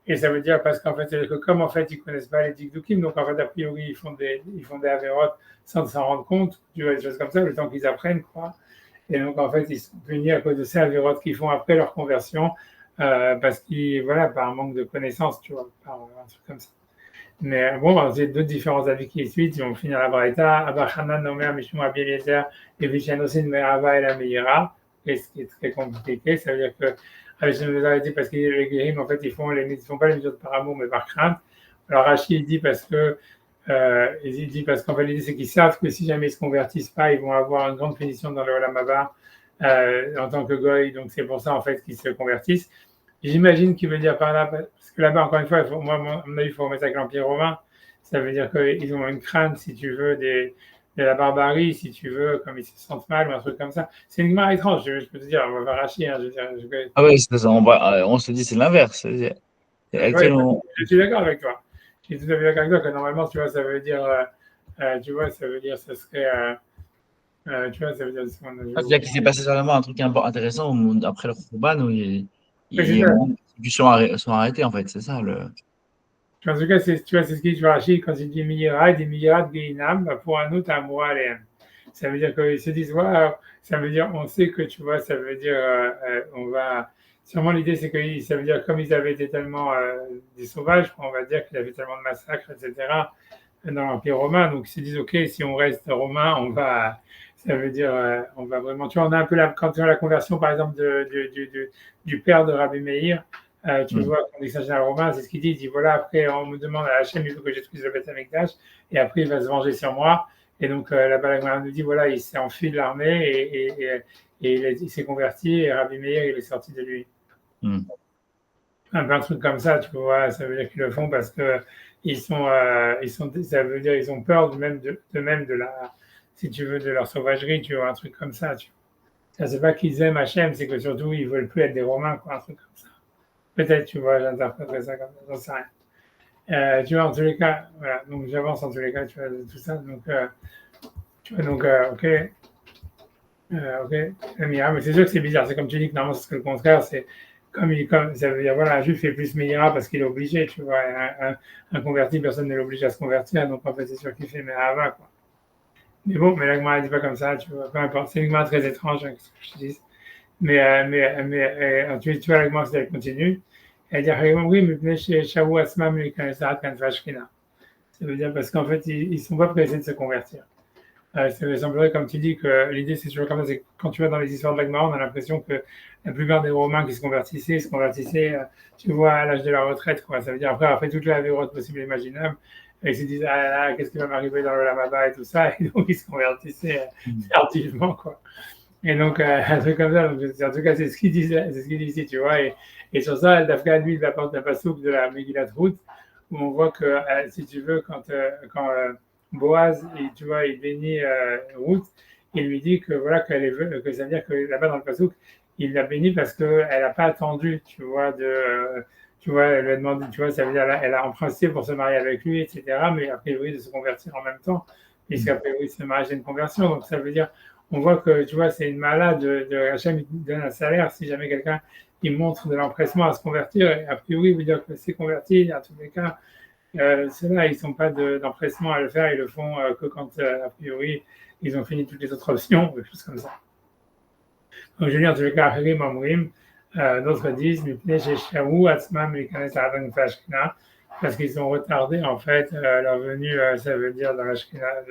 Et ça veut dire parce qu'en fait, c'est que comme en fait, ils connaissent pas les Dikdukim, donc en fait, a priori, ils font des avérotes sans s'en rendre compte, tu vois, des choses comme ça, le temps qu'ils apprennent, quoi. Et donc, en fait, ils sont punis à cause de ces avérotes qu'ils font après leur conversion, parce qu'ils, voilà, par un manque de connaissances, tu vois, par un truc comme ça. Mais bon, j'ai d'autres différents avis qui suivent. Ils vont finir la Braïta. Abba Hanan nommé Mishmou Abi Eliezer et Vichanosin Merava et la Meira. Et ce qui est très compliqué, ça veut dire que avec a dit parce que les guérim, en fait, ils font pas les mesures par amour, mais par crainte. Alors Rachid dit parce que il dit parce qu'en fait l'idée c'est qu'ils savent que si jamais ils se convertissent pas, ils vont avoir une grande punition dans le Olam Haba en tant que goy. Donc c'est pour ça en fait qu'ils se convertissent. J'imagine qu'il veut dire par là, parce que là-bas, encore une fois, moi, à mon avis, il faut remettre avec l'Empire romain. Ça veut dire qu'ils ont une crainte, si tu veux, de la barbarie, si tu veux, comme ils se sentent mal ou un truc comme ça. C'est une guerre étrange, je peux te dire, on va arracher. Hein, Ah ouais, c'est ça, on se dit c'est l'inverse. ouais, Actuellement, je suis d'accord avec toi. Je suis tout à fait d'accord avec toi que normalement, tu vois, ça veut dire, tu vois, ça veut dire, ça serait, tu vois, ça veut dire, il y a qui s'est passé seulement un truc intéressant après le Khurban où mais il c'est y a ça. sont arrêtés, en fait, c'est ça le. En tout cas, tu vois, c'est ce qu'il dit Rachid quand il dit Miyira, il dit Miyira de Geinam, pour un autre, un mois, ça veut dire qu'ils se disent, ouais, ça veut dire, on sait que, tu vois, ça veut dire, on va. Sûrement, l'idée, c'est que ça veut dire, comme ils avaient été tellement des sauvages, on va dire qu'il y avait tellement de massacres, etc., dans l'Empire romain. Donc, ils se disent, OK, si on reste romain, on va. Ça veut dire, on va vraiment. Tu vois, on a un peu quand tu as la conversion, par exemple, du père de Rabbi Meir. Tu vois, quand il s'agit d'un romain, c'est ce qu'il dit. Il dit voilà, après, on me demande à Hachem, il faut que je détruise le Beth Amikdash, et après, il va se venger sur moi. Et donc, là-bas, la Gemara nous dit voilà, il s'est enfui de l'armée et il s'est converti, et Rabbi Meir, il est sorti de lui. Un truc comme ça, tu vois, ça veut dire qu'ils le font parce que ça veut dire ils ont peur de même de la, si tu veux, de leur sauvagerie, tu vois, un truc comme ça. Ça, c'est pas qu'ils aiment Hachem, c'est que surtout, ils veulent plus être des Romains, quoi, un truc comme ça. Peut-être, tu vois, j'interpréterais ça comme ça, j'en sais rien. Tu vois, en tous les cas, voilà, donc j'avance en tous les cas, tu vois, de tout ça. Donc, tu vois, donc, ok. Ok. Mais c'est sûr que c'est bizarre. C'est comme tu dis que normalement, c'est le contraire. C'est comme ça veut dire, voilà, un juif fait plus Meira parce qu'il est obligé, tu vois. Un converti, personne ne l'oblige à se convertir. Donc, en fait, c'est sûr qu'il fait Me'ahava, quoi. Mais bon, mais la Gemara ne dit pas comme ça, tu vois. Peu importe. C'est une Gemara très étrange, hein, ce que je te dis. Tu vois, la Gemara, elle continue. Elle dit, oui, mais chez Shavu Asmam, les Kanesarat Kanfashkina. Ça veut dire parce qu'en fait, ils ne sont pas pressés de se convertir. Ça me semblerait, comme tu dis, que l'idée, c'est toujours comme ça. C'est que quand tu vas dans les histoires de l'Agmara, on a l'impression que la plupart des Romains qui se convertissaient, tu vois, à l'âge de la retraite, quoi. Ça veut dire après avoir fait toute la vérote possible et imaginable, et ils se disent, ah là, qu'est-ce qui va m'arriver dans le Lamaba et tout ça, et donc ils se convertissaient tardivement, quoi. Et donc, un truc comme ça, donc, en tout cas, c'est ce qu'il dit ici, tu vois. Et sur ça, Dafka, lui, il apporte la passouk de la Megillat Ruth, où on voit que, si tu veux, quand Boaz, tu vois, il bénit Ruth, il lui dit que, voilà, que ça veut dire que là-bas dans le passouk, il l'a béni parce qu'elle n'a pas attendu, tu vois, tu vois, elle lui a demandé, tu vois, ça veut dire, elle a emprunté pour se marier avec lui, etc., mais a priori de se convertir en même temps, puisqu'a priori, ce mariage est une conversion, donc ça veut dire on voit que, tu vois, c'est une malade de Hachem, il donne un salaire si jamais quelqu'un il montre de l'empressement à se convertir. Et a priori, il veut dire que c'est converti, en tous les cas, ceux-là, ils n'ont pas d'empressement à le faire, ils le font que quand, a priori, ils ont fini toutes les autres options, des choses comme ça. Donc, je veux dire, en tous les cas, Achirim Amrim, d'autres disent, parce qu'ils ont retardé, en fait, leur venue, ça veut dire dans la Shekhinah,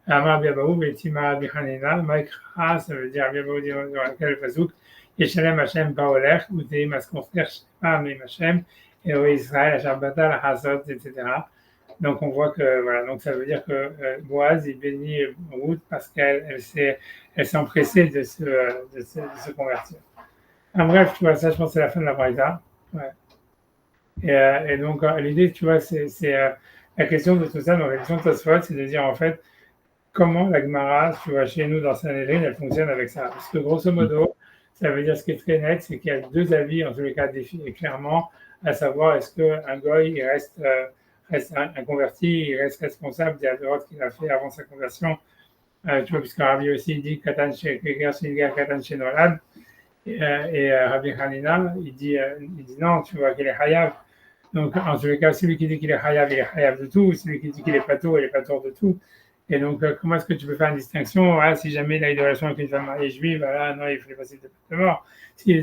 Amar Biabaou, Betima Bichanina, Maikra, ça veut dire Biabaou dans laquelle le Pazouk, Yeshalem Hashem Baolech, Uteim Askonster Shema Mim Hashem, et au Israël, Hasharbata, la Hazot, etc. Donc on voit que, voilà, donc ça veut dire que Boaz, il bénit Ruth parce qu'elle s'est empressée de se convertir. Bref, tu vois, ça, je pense que c'est la fin de la Braïda. Ouais. Et donc, l'idée, tu vois, c'est la question de tout ça, donc la question de Tosfot, c'est de dire en fait, comment la Gemara, tu vois, chez nous dans Sanhedrin, elle fonctionne avec ça. Parce que grosso modo, ça veut dire ce qui est très net, c'est qu'il y a deux avis, en tous les cas définis clairement, à savoir est-ce qu'un goy, il reste un converti, il reste responsable des avérotes qu'il a fait avant sa conversion. Tu vois, puisque Rabbi aussi dit Katan chez Nolad. Et Rabbi Hanina, il dit non, tu vois, qu'il est Hayav. Donc, en tous les cas, celui qui dit qu'il est Hayav, il est Hayav de tout. Celui qui dit qu'il est Patour, il est Patour de tout. Et donc, comment est-ce que tu peux faire une distinction? Voilà, si jamais il a eu des relations avec une femme mariée juive, voilà, non, il faut les passer de mort. Si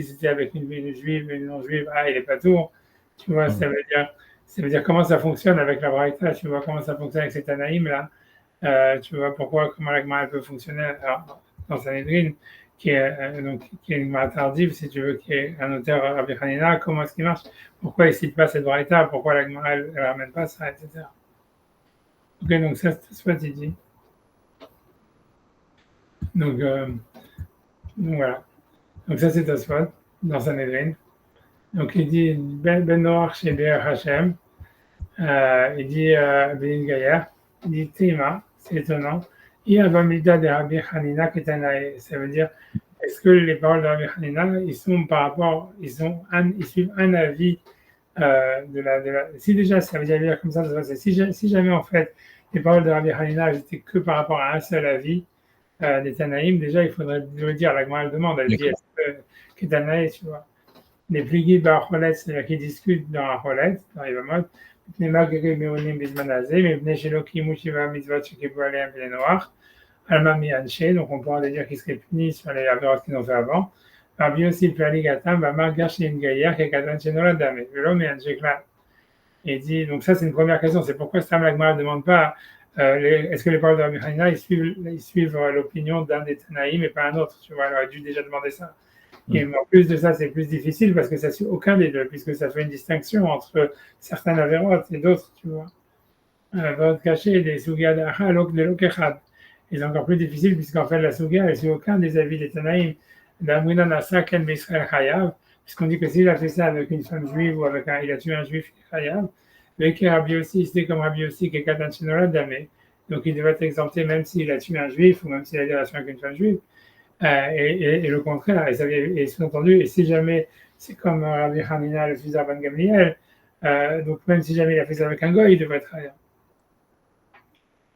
c'était avec une juive, une non-juive, il est Patour. Tu vois, ça veut dire comment ça fonctionne avec la Braïta, tu vois, comment ça fonctionne avec cet Anaïm, là. Tu vois, comment la Gemara peut fonctionner dans Sanhedrin, qui est une Gemara tardive, si tu veux, qui est un auteur Rabbi Hanina, comment est-ce qu'il marche? Pourquoi il ne cite pas cette Braïta? Pourquoi la Gemara ne ramène pas ça, etc. Ok, donc ça, c'est ce qu'il dit. Donc voilà. Donc ça, c'est Tosfot dans Sanhedrin. Donc il dit Ben Noach chez Be'er Hashem. Il dit Ben Gayer. Il dit Tima, c'est étonnant. Il y a Bamida de Rabbi Hanina Ketanae. Ça veut dire, est-ce que les paroles de Rabbi Hanina, ils sont par rapport, ils suivent un avis de la. Si déjà, ça veut dire comme ça, si jamais en fait les paroles de Rabbi Hanina n'étaient que par rapport à un seul avis des Tanaïm, déjà il faudrait le dire. La Gemara demande, elle dit est-ce que Ketanae, tu vois. les plugis ba'acholet, c'est-à-dire qui discutent dans Acholet, dans les Vamot, les Magri Meonim Bismanazé, mais Bnei Shelo Kimu Shiva Mitzvot Shekibu Aleim Bnei Noach, Alma Mianche, donc on pourrait dire qu'ils seraient punis sur les avéros qu'ils ont fait avant. Rabbi aussi le Paligatam, Bamar Garshin Gaïa, Kekatan Shenola Dame, Velo Mianche Kla. Et dit, donc ça c'est une première question, c'est pourquoi Stam Lagmar ne demande pas est-ce que les paroles de Rabbi Hanina ils suivent l'opinion d'un des Tanaïm et pas un autre, tu vois, elle aurait dû déjà demander ça. Et en plus de ça, c'est plus difficile parce que ça suit aucun des deux, puisque ça fait une distinction entre certaines avérotes et d'autres, tu vois. Avérotes cachées, des sugia d'Acha, de l'Okechad. Et c'est encore plus difficile puisqu'en fait, la sugia, elle suit aucun des avis des Tanaïm. D'Amrina Nasa Ken B'Israël Chayav, puisqu'on dit que s'il a fait ça avec une femme juive ou avec il a tué un juif, Chayav, mais que Rabbi aussi, c'était comme Rabbi aussi, qui est Katan Shenola Damé. Donc il devait être exempté même s'il a tué un juif ou même s'il a des relations avec une femme juive. Et le contraire, et sous-entendu, et si jamais c'est comme Rabbi Hanina, le fils d'Abban Gamliel, donc même si jamais il a fait ça avec un goy, il devrait être ailleurs.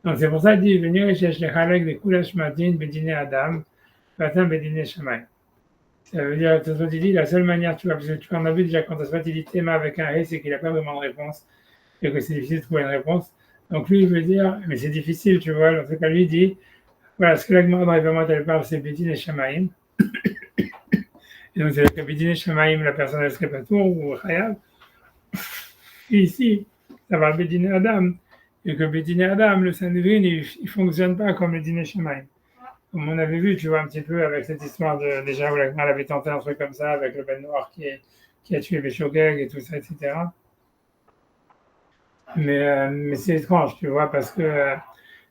Donc c'est pour ça qu'il dit venir chez les Chalek de Kulash Madin, Bedine Adam, Vatin Bedine Shamaï. Ça veut dire, il dit, la seule manière, tu vois, parce que tu en as vu déjà quand il dit Théma avec un ré, c'est qu'il n'a pas vraiment de réponse, et que c'est difficile de trouver une réponse. Donc lui, il veut dire, mais c'est difficile, tu vois, en tout cas, lui, il dit, voilà, ce que la Gemara dans les Vamot, elle parle, c'est Bedine Shamaïm. Et donc, c'est que Bedine Shamaïm, la personne, elle serait pas tour ou Chayav. Et ici, ça va Bedine Adam. Et que Bedine Adam, le Sanhedrin, il ne fonctionne pas comme le Dine Shamaïm. Comme on avait vu, tu vois, un petit peu avec cette histoire de, déjà où la Gemara avait tenté un truc comme ça, avec le Ben Noir qui a tué Béchogeg et tout ça, etc. Mais c'est étrange, tu vois, parce que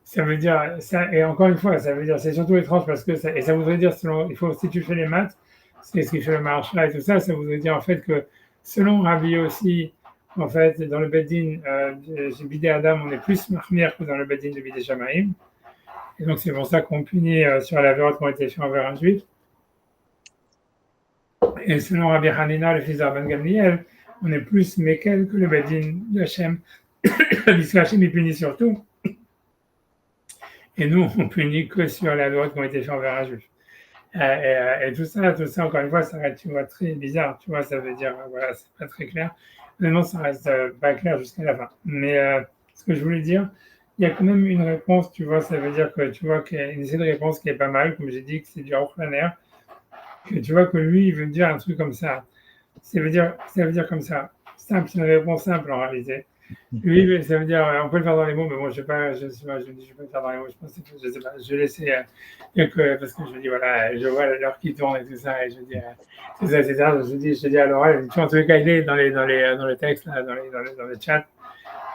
ça veut dire, ça, et encore une fois, ça veut dire, c'est surtout étrange parce que ça, et ça voudrait dire, selon, il faut, si tu fais les maths, c'est ce qui fait le marcha et tout ça, ça voudrait dire en fait que selon Rabbi aussi, en fait, dans le Beddin de Bidé Adam, on est plus mahmir que dans le Beddin de Bidé Shamaïm. Et donc c'est pour ça qu'on punit sur la vérote qui ont été faits envers un juif. Et selon Rabbi Hanina, le fils d'Abban Gamliel, on est plus Mekel que le Beddin de Hachem, puisque Hachem il punit sur tout. Et nous, on punit que sur la vérote qui ont été faits envers un juif. Et tout ça, encore une fois, ça reste, tu vois, très bizarre, tu vois, ça veut dire, voilà, c'est pas très clair. Vraiment, ça reste pas clair jusqu'à la fin. Mais ce que je voulais dire, il y a quand même une réponse, tu vois, ça veut dire que, tu vois, qu'il y a une essai de réponse qui est pas mal, comme j'ai dit, que c'est du Aruch-Laner, que tu vois que lui, il veut dire un truc comme ça. Ça veut dire comme ça. Simple, c'est une réponse simple en réalité. Lui, ça veut dire, on peut le faire dans les mots, mais moi, je me dis, je vais pas le faire dans les mots, je sais pas, je vais laisser, parce que je dis, voilà, je vois l'heure qui tourne et tout ça, et je dis, c'est ça, c'est ça, je te dis à l'oral, tu vois, en tous les cas, il est dans les textes, là, dans le chat,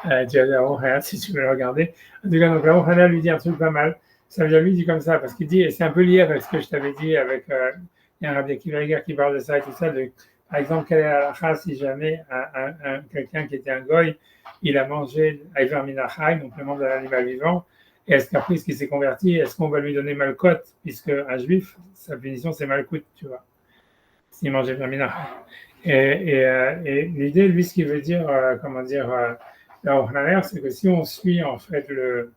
tu vas dire, si tu veux le regarder. En tout cas, donc là, Hanna lui dit un truc pas mal, ça veut dire, lui, il dit comme ça, parce qu'il dit, et c'est un peu lié avec ce que je t'avais dit, avec, il y a un Rabbi Akiva Eiger qui parle de ça et tout ça, par exemple, quelle est la halakha si jamais quelqu'un qui était un goy, il a mangé Aiver Minachai, donc le membre de l'animal vivant, et est-ce qu'après, ce qui s'est converti, est-ce qu'on va lui donner Malkot, puisque un juif, sa punition, c'est Malkout, tu vois, s'il mange Aiver Minachai. Et l'idée, lui, ce qu'il veut dire, c'est que si on suit, en fait, le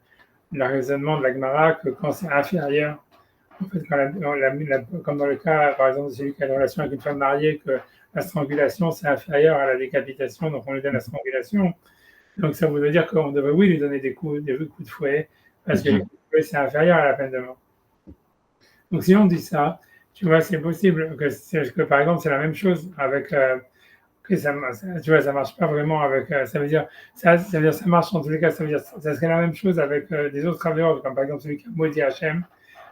raisonnement de la Gemara, que quand c'est inférieur, en fait, comme dans le cas, par exemple, de celui qui a une relation avec une femme mariée, que la strangulation, c'est inférieur à la décapitation, donc on lui donne la strangulation. Donc ça voudrait dire qu'on devrait, oui, lui donner des coups de fouet, parce que les coups de fouet, c'est inférieur à la peine de mort. Donc si on dit ça, tu vois, c'est possible que par exemple, c'est la même chose avec... tu vois, ça marche pas vraiment avec... ça veut dire, ça marche en tous les cas, ça veut dire, ça serait la même chose avec des autres travailleurs, comme par exemple celui qui a maudit Hachem,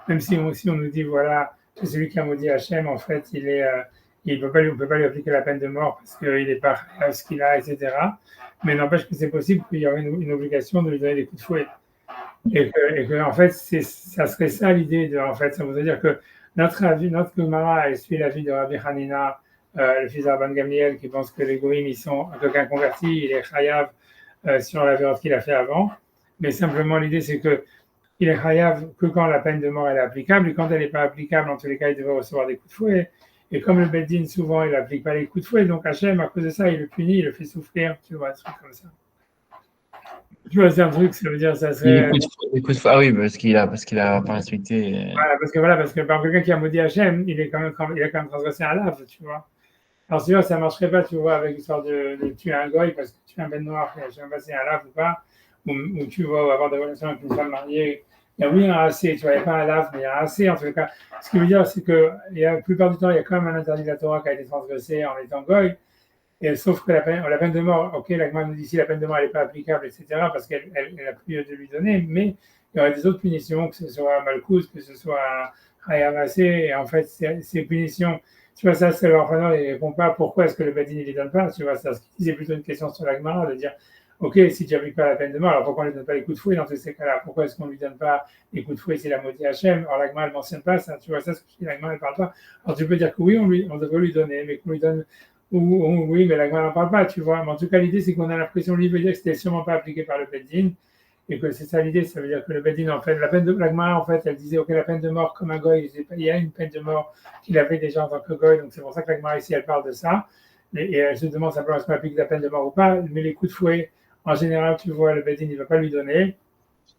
même si on nous dit, voilà, que celui qui a maudit Hachem, en fait, on ne peut pas lui appliquer la peine de mort parce qu'il n'est pas à ce qu'il a, etc. Mais n'empêche que c'est possible qu'il y aurait une obligation de lui donner des coups de fouet. Et que en fait, ça serait ça l'idée, en fait, ça voudrait dire que notre Gemara, elle suit l'avis de Rabbi Hanina, le fils d'Abban Gamliel, qui pense que les goïms, ils sont quelqu'un converti, il est chayav sur la vérote qu'il a fait avant. Mais simplement, l'idée, c'est que il est chayav que quand la peine de mort elle est applicable, et quand elle n'est pas applicable, en tous les cas, il devrait recevoir des coups de fouet. Et comme le Beddin, souvent, il n'applique pas les coups de fouet, donc Hachem, à cause de ça, il le punit, il le fait souffrir, tu vois, un truc comme ça. Tu vois, c'est un truc, ça veut dire, ça serait... Les coups de fouet, ah oui, parce qu'il a pas respecté... Voilà, parce que par quelqu'un qui a maudit Hachem, il a quand même transgressé un lave, tu vois. Alors, sinon, ça ne marcherait pas, tu vois, avec l'histoire de tuer un goy parce que tu es un ben noir, je ne sais même pas si c'est un lave ou pas, ou tu vas avoir des relations avec une femme mariée. Il y a oui un AC, tu vois, il n'y a pas un lave, mais il y a un AC en tout cas. Ce qui veut dire, c'est que la plupart du temps, il y a quand même un interdit de la Torah qui a été transgressé en étant goy. Et, sauf que la peine de mort, ok, la Gemara nous dit ici la peine de mort n'est pas applicable, etc., parce qu'elle n'a plus de lui donner, mais il y aurait des autres punitions, que ce soit Malkouz, que ce soit Hayavasé, et en fait, ces punitions, tu vois, ça, c'est l'enfant, il ne répond pas pourquoi est-ce que le Badin ne les donne pas, tu vois, ça, c'est plutôt une question sur la Gemara, de dire, ok, si tu n'appliques pas la peine de mort, alors pourquoi on ne lui donne pas les coups de fouet dans tous ces cas-là? Pourquoi est-ce qu'on ne lui donne pas les coups de fouet, c'est la maudit Hachem? Alors la Gemara, elle ne mentionne pas ça, tu vois, ça, ce que la Gemara, elle ne parle pas. Alors tu peux dire que oui, on devrait lui donner, mais qu'on lui donne oui, mais la Gemara n'en parle pas, tu vois. Mais en tout cas, l'idée, c'est qu'on a l'impression, lui, veut dire que c'était sûrement pas appliqué par le Beddin, et que c'est ça l'idée, ça veut dire que le Beddin, en fait, la Gemara, en fait, elle disait, ok, la peine de mort comme un goy, il y a une peine de mort qu'il avait déjà en tant que goy, donc c'est pour ça que la Gemara ici, elle parle de ça, et elle se demande simplement est-ce qu'on applique la peine de mort ou pas, mais les coups de fouet, en général, tu vois, le Beddin, il ne va pas lui donner,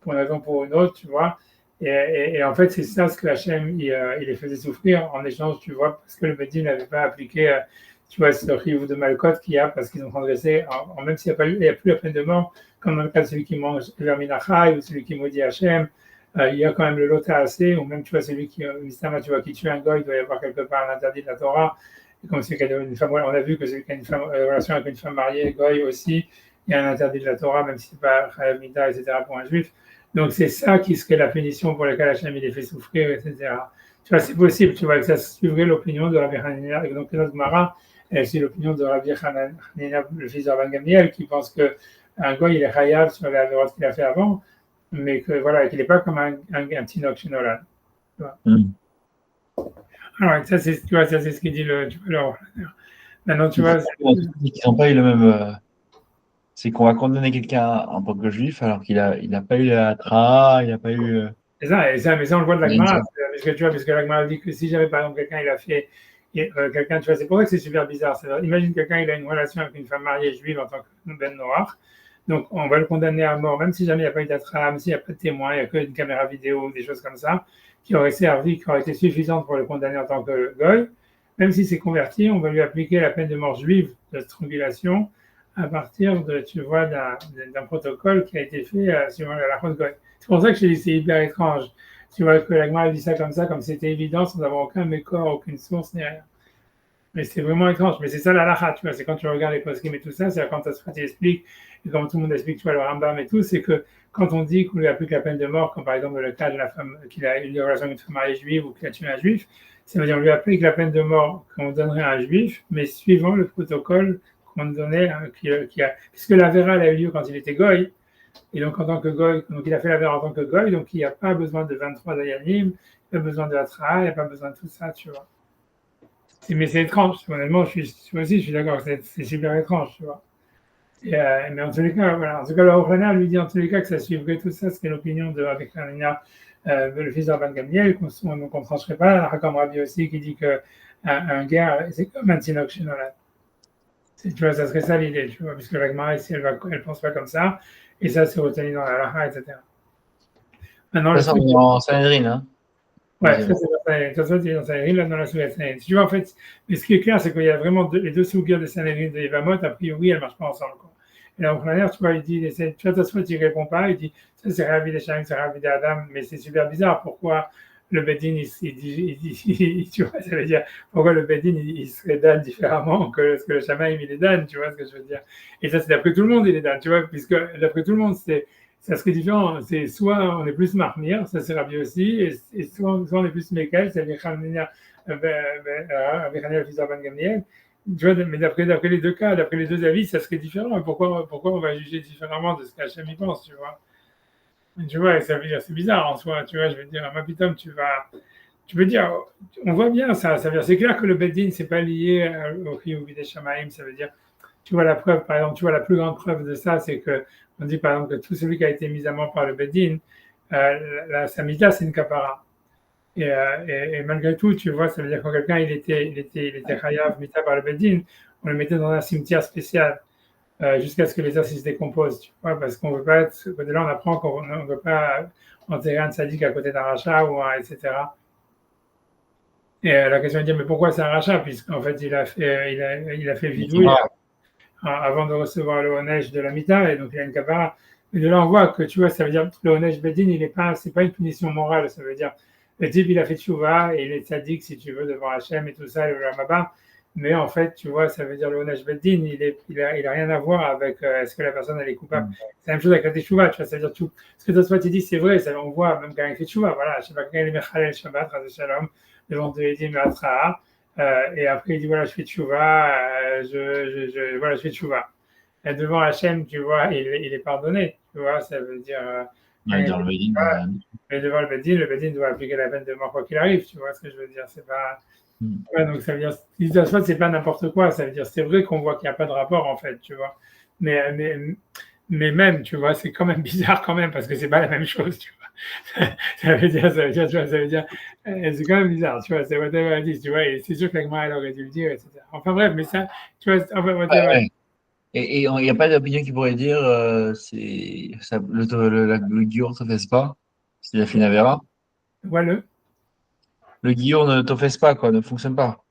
pour une raison ou pour une autre, tu vois. Et en fait, c'est ça ce que Hachem, il les faisait souffrir en échange, tu vois, parce que le Beddin n'avait pas appliqué tu vois, ce rive de Malkot qu'il y a parce qu'ils ont transgressé, même s'il n'y a plus la peine de mort, comme dans le cas de celui qui mange Verminachai ou celui qui maudit Hachem, il y a quand même le Lota assez, ou même tu vois, celui qui, tu vois, qui tue un goy, il doit y avoir quelque part un interdit de la Torah. Et comme c'est une femme, on a vu que celui qui a une relation avec une femme mariée, goy aussi, il y a un interdit de la Torah, même si c'est pas Chayav Mida, etc., pour un juif. Donc c'est ça qui serait la punition pour laquelle Hachem il les fait souffrir, etc. Tu vois, c'est possible, tu vois, que ça suivrait l'opinion de Rabbi Hanina, donc notre Gemara, c'est l'opinion de Rabbi Hanina, le fils de Rabban Gamliel, qui pense que un goy, il est chayav sur la droite qu'il a fait avant, mais que voilà, qu'il n'est pas comme un petit Nolan. Alors, ça, c'est, tu vois, ça, c'est ce qu'il dit le Maintenant, tu vois. Ils n'ont pas eu le même. C'est qu'on va condamner quelqu'un en tant que juif alors qu'il n'a pas eu la tra, il n'a pas eu. C'est ça, mais ça, on le voit de la Gemara, parce que tu vois, parce que la Gemara dit que si j'avais par exemple quelqu'un, il a fait. Quelqu'un, tu vois, c'est pour ça que c'est super bizarre. Imagine quelqu'un, il a une relation avec une femme mariée juive en tant que ben noir. Donc, on va le condamner à mort, même si jamais il n'y a pas eu d'atra, même s'il n'y a pas de témoin, il n'y a qu'une caméra vidéo, des choses comme ça, qui auraient servi, qui auraient été suffisantes pour le condamner en tant que goy. Même s'il s'est converti, on va lui appliquer la peine de mort juive de strangulation à partir de, tu vois, d'un protocole qui a été fait sur la Chos Goy. C'est pour ça que je dis c'est hyper étrange. Tu vois que l'Agma dit ça comme c'était évident, sans avoir aucun mécor, aucune source, ni rien. Mais c'est vraiment étrange. Mais c'est ça la lacha, tu vois. C'est quand tu regardes les poskim et tout ça, c'est quand Tasfati explique, et quand tout le monde explique, tu vois, le Rambam et tout, c'est que quand on dit qu'on lui applique la peine de mort, comme par exemple le cas de la femme qui a eu une relation avec une femme mariée juive ou qui a tué un juif, ça veut dire qu'on lui applique la peine de mort qu'on donnerait à un juif, mais suivant le protocole qu'on donnait, puisque la vera a eu lieu quand il était goy, et donc en tant que goy, donc il a fait la vera en tant que goy, donc il n'y a pas besoin de 23 dayanim, il n'y a pas besoin de Hatra, il n'y a pas besoin de tout ça, tu vois. Mais c'est étrange, honnêtement, je suis d'accord, c'est super étrange, tu vois. Mais en tous les cas, voilà. En tout cas, le Haut lui dit en tous les cas que ça suivrait tout ça, c'est l'opinion de Rabbi Hanina, le fils d'Arban Gamliel, qu'on ne trancherait pas. Comme Rabbi aussi qui dit qu'un guerre, c'est comme un tinoc chez Nolan. Tu vois, ça serait ça l'idée, tu vois, puisque la Gemara ici, elle ne pense pas comme ça, et ça, c'est retenu dans la Laha, etc. Maintenant, Ça, c'est en Sanhedrin, hein. Ouais, ça, c'est dans Sanhedrin, là, dans la Souga Sanhedrin. Tu vois, en fait, mais ce qui est clair, c'est qu'il y a vraiment les deux Sougas de Sanhedrin de Evamot, a priori, elles ne marchent pas ensemble, quoi. Et donc, manière, tu vois, il dit, tu vois, Tosfot, il ne répond pas, il dit, ça, c'est Ravi d'Eshaim, c'est Ravi d'Adam, mais c'est super bizarre, pourquoi le Bedin, tu vois, ça veut dire, pourquoi le Bedin, il serait dan différemment que ce que le Shamaim, il est dan, tu vois ce que je veux dire. Et ça, c'est d'après tout le monde, il est dan, tu vois, puisque d'après tout le monde, ça serait différent, c'est soit on est plus marmir, ça c'est Rabbi aussi, et soit on est plus Mekel, c'est-à-dire avec Hanel fils d'Arban Gamliel. Tu vois, mais d'après les deux cas, d'après les deux avis, ça serait différent. Et pourquoi on va juger différemment de ce qu'Hachem y pense, tu vois? Tu vois, ça veut dire, c'est bizarre en soi, tu vois, je veux dire, Mapitom, tu veux dire, on voit bien ça, ça veut dire, c'est clair que le Beddin, c'est pas lié au Chiyuv des Shamaim, ça veut dire, tu vois la preuve, par exemple, tu vois la plus grande preuve de ça, c'est que on dit par exemple que tout celui qui a été mis à mort par le Beddin, la Samida, c'est une kapara. Et malgré tout, tu vois, ça veut dire que quand quelqu'un il était chayav mita par le Beddin, on le mettait dans un cimetière spécial jusqu'à ce que les os se décomposent, tu vois, parce qu'on veut pas être, de là on apprend qu'on ne veut pas enterrer un sadique à côté d'un rachat ou etc. Et la question est de dire, mais pourquoi c'est un rachat? Puisqu'en fait, il a fait vidouille avant de recevoir le Honesh de la Mita, et donc il a une kapara. Mais de là, on voit que, tu vois, ça veut dire le Honesh Bedin, c'est pas une punition morale, ça veut dire, le type, il a fait tchouva, et il est sadique, si tu veux, devant Hachem et tout ça, le Ramabba. Mais en fait, tu vois, ça veut dire le Honesh Bedin, il a rien à voir avec est-ce que la personne, elle est coupable. C'est la même chose avec la tchouva, tu vois, ça veut dire tout. Ce que toi, tu dis, c'est vrai, ça, on voit, même quand il fait tchouva, voilà, je sais pas, quand il est Mechalel Shabbat, Shalom, devant Dieu, il dit, mais et après, il dit voilà, je fais tchouva, voilà, je fais tchouva. Et devant Hachem, tu vois, il est pardonné. Tu vois, ça veut dire. Dans le Bédine. Mais devant le Bédine doit appliquer la peine de mort quoi qu'il arrive. Tu vois ce que je veux dire? C'est pas. Ouais, donc ça veut dire. C'est pas n'importe quoi. Ça veut dire, c'est vrai qu'on voit qu'il n'y a pas de rapport, en fait, tu vois. Mais, mais, mais même, tu vois, c'est quand même bizarre, quand même, parce que c'est pas la même chose, tu vois. Ça veut dire, tu vois, c'est quand même bizarre, tu vois, c'est whatever it is, tu vois, et c'est sûr que l'agma, elle aurait dû le dire, etc. Enfin bref, mais ça, tu vois, enfin, whatever. Et il n'y a pas d'opinion qui pourrait dire le Guillaume ne t'offesse pas, s'il a fait une Avera. Voilà. Le Guillaume ne t'offesse pas, quoi, ne fonctionne pas.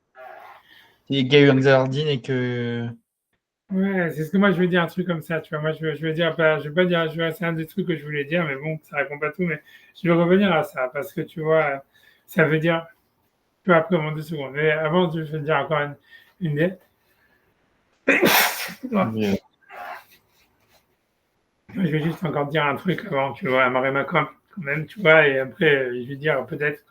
Il y a eu un Xardine et que. Ouais, c'est ce que moi je veux dire, un truc comme ça, tu vois. Moi je veux dire, je vais pas dire, c'est un des trucs que je voulais dire, mais bon, ça répond pas à tout, mais je vais revenir à ça, parce que tu vois, ça veut dire, tu vois, après, en 2 secondes, mais avant, je veux dire encore une Mais, je vais juste encore dire un truc avant, tu vois, à Marémacom, quand même, tu vois, et après, je vais dire peut-être,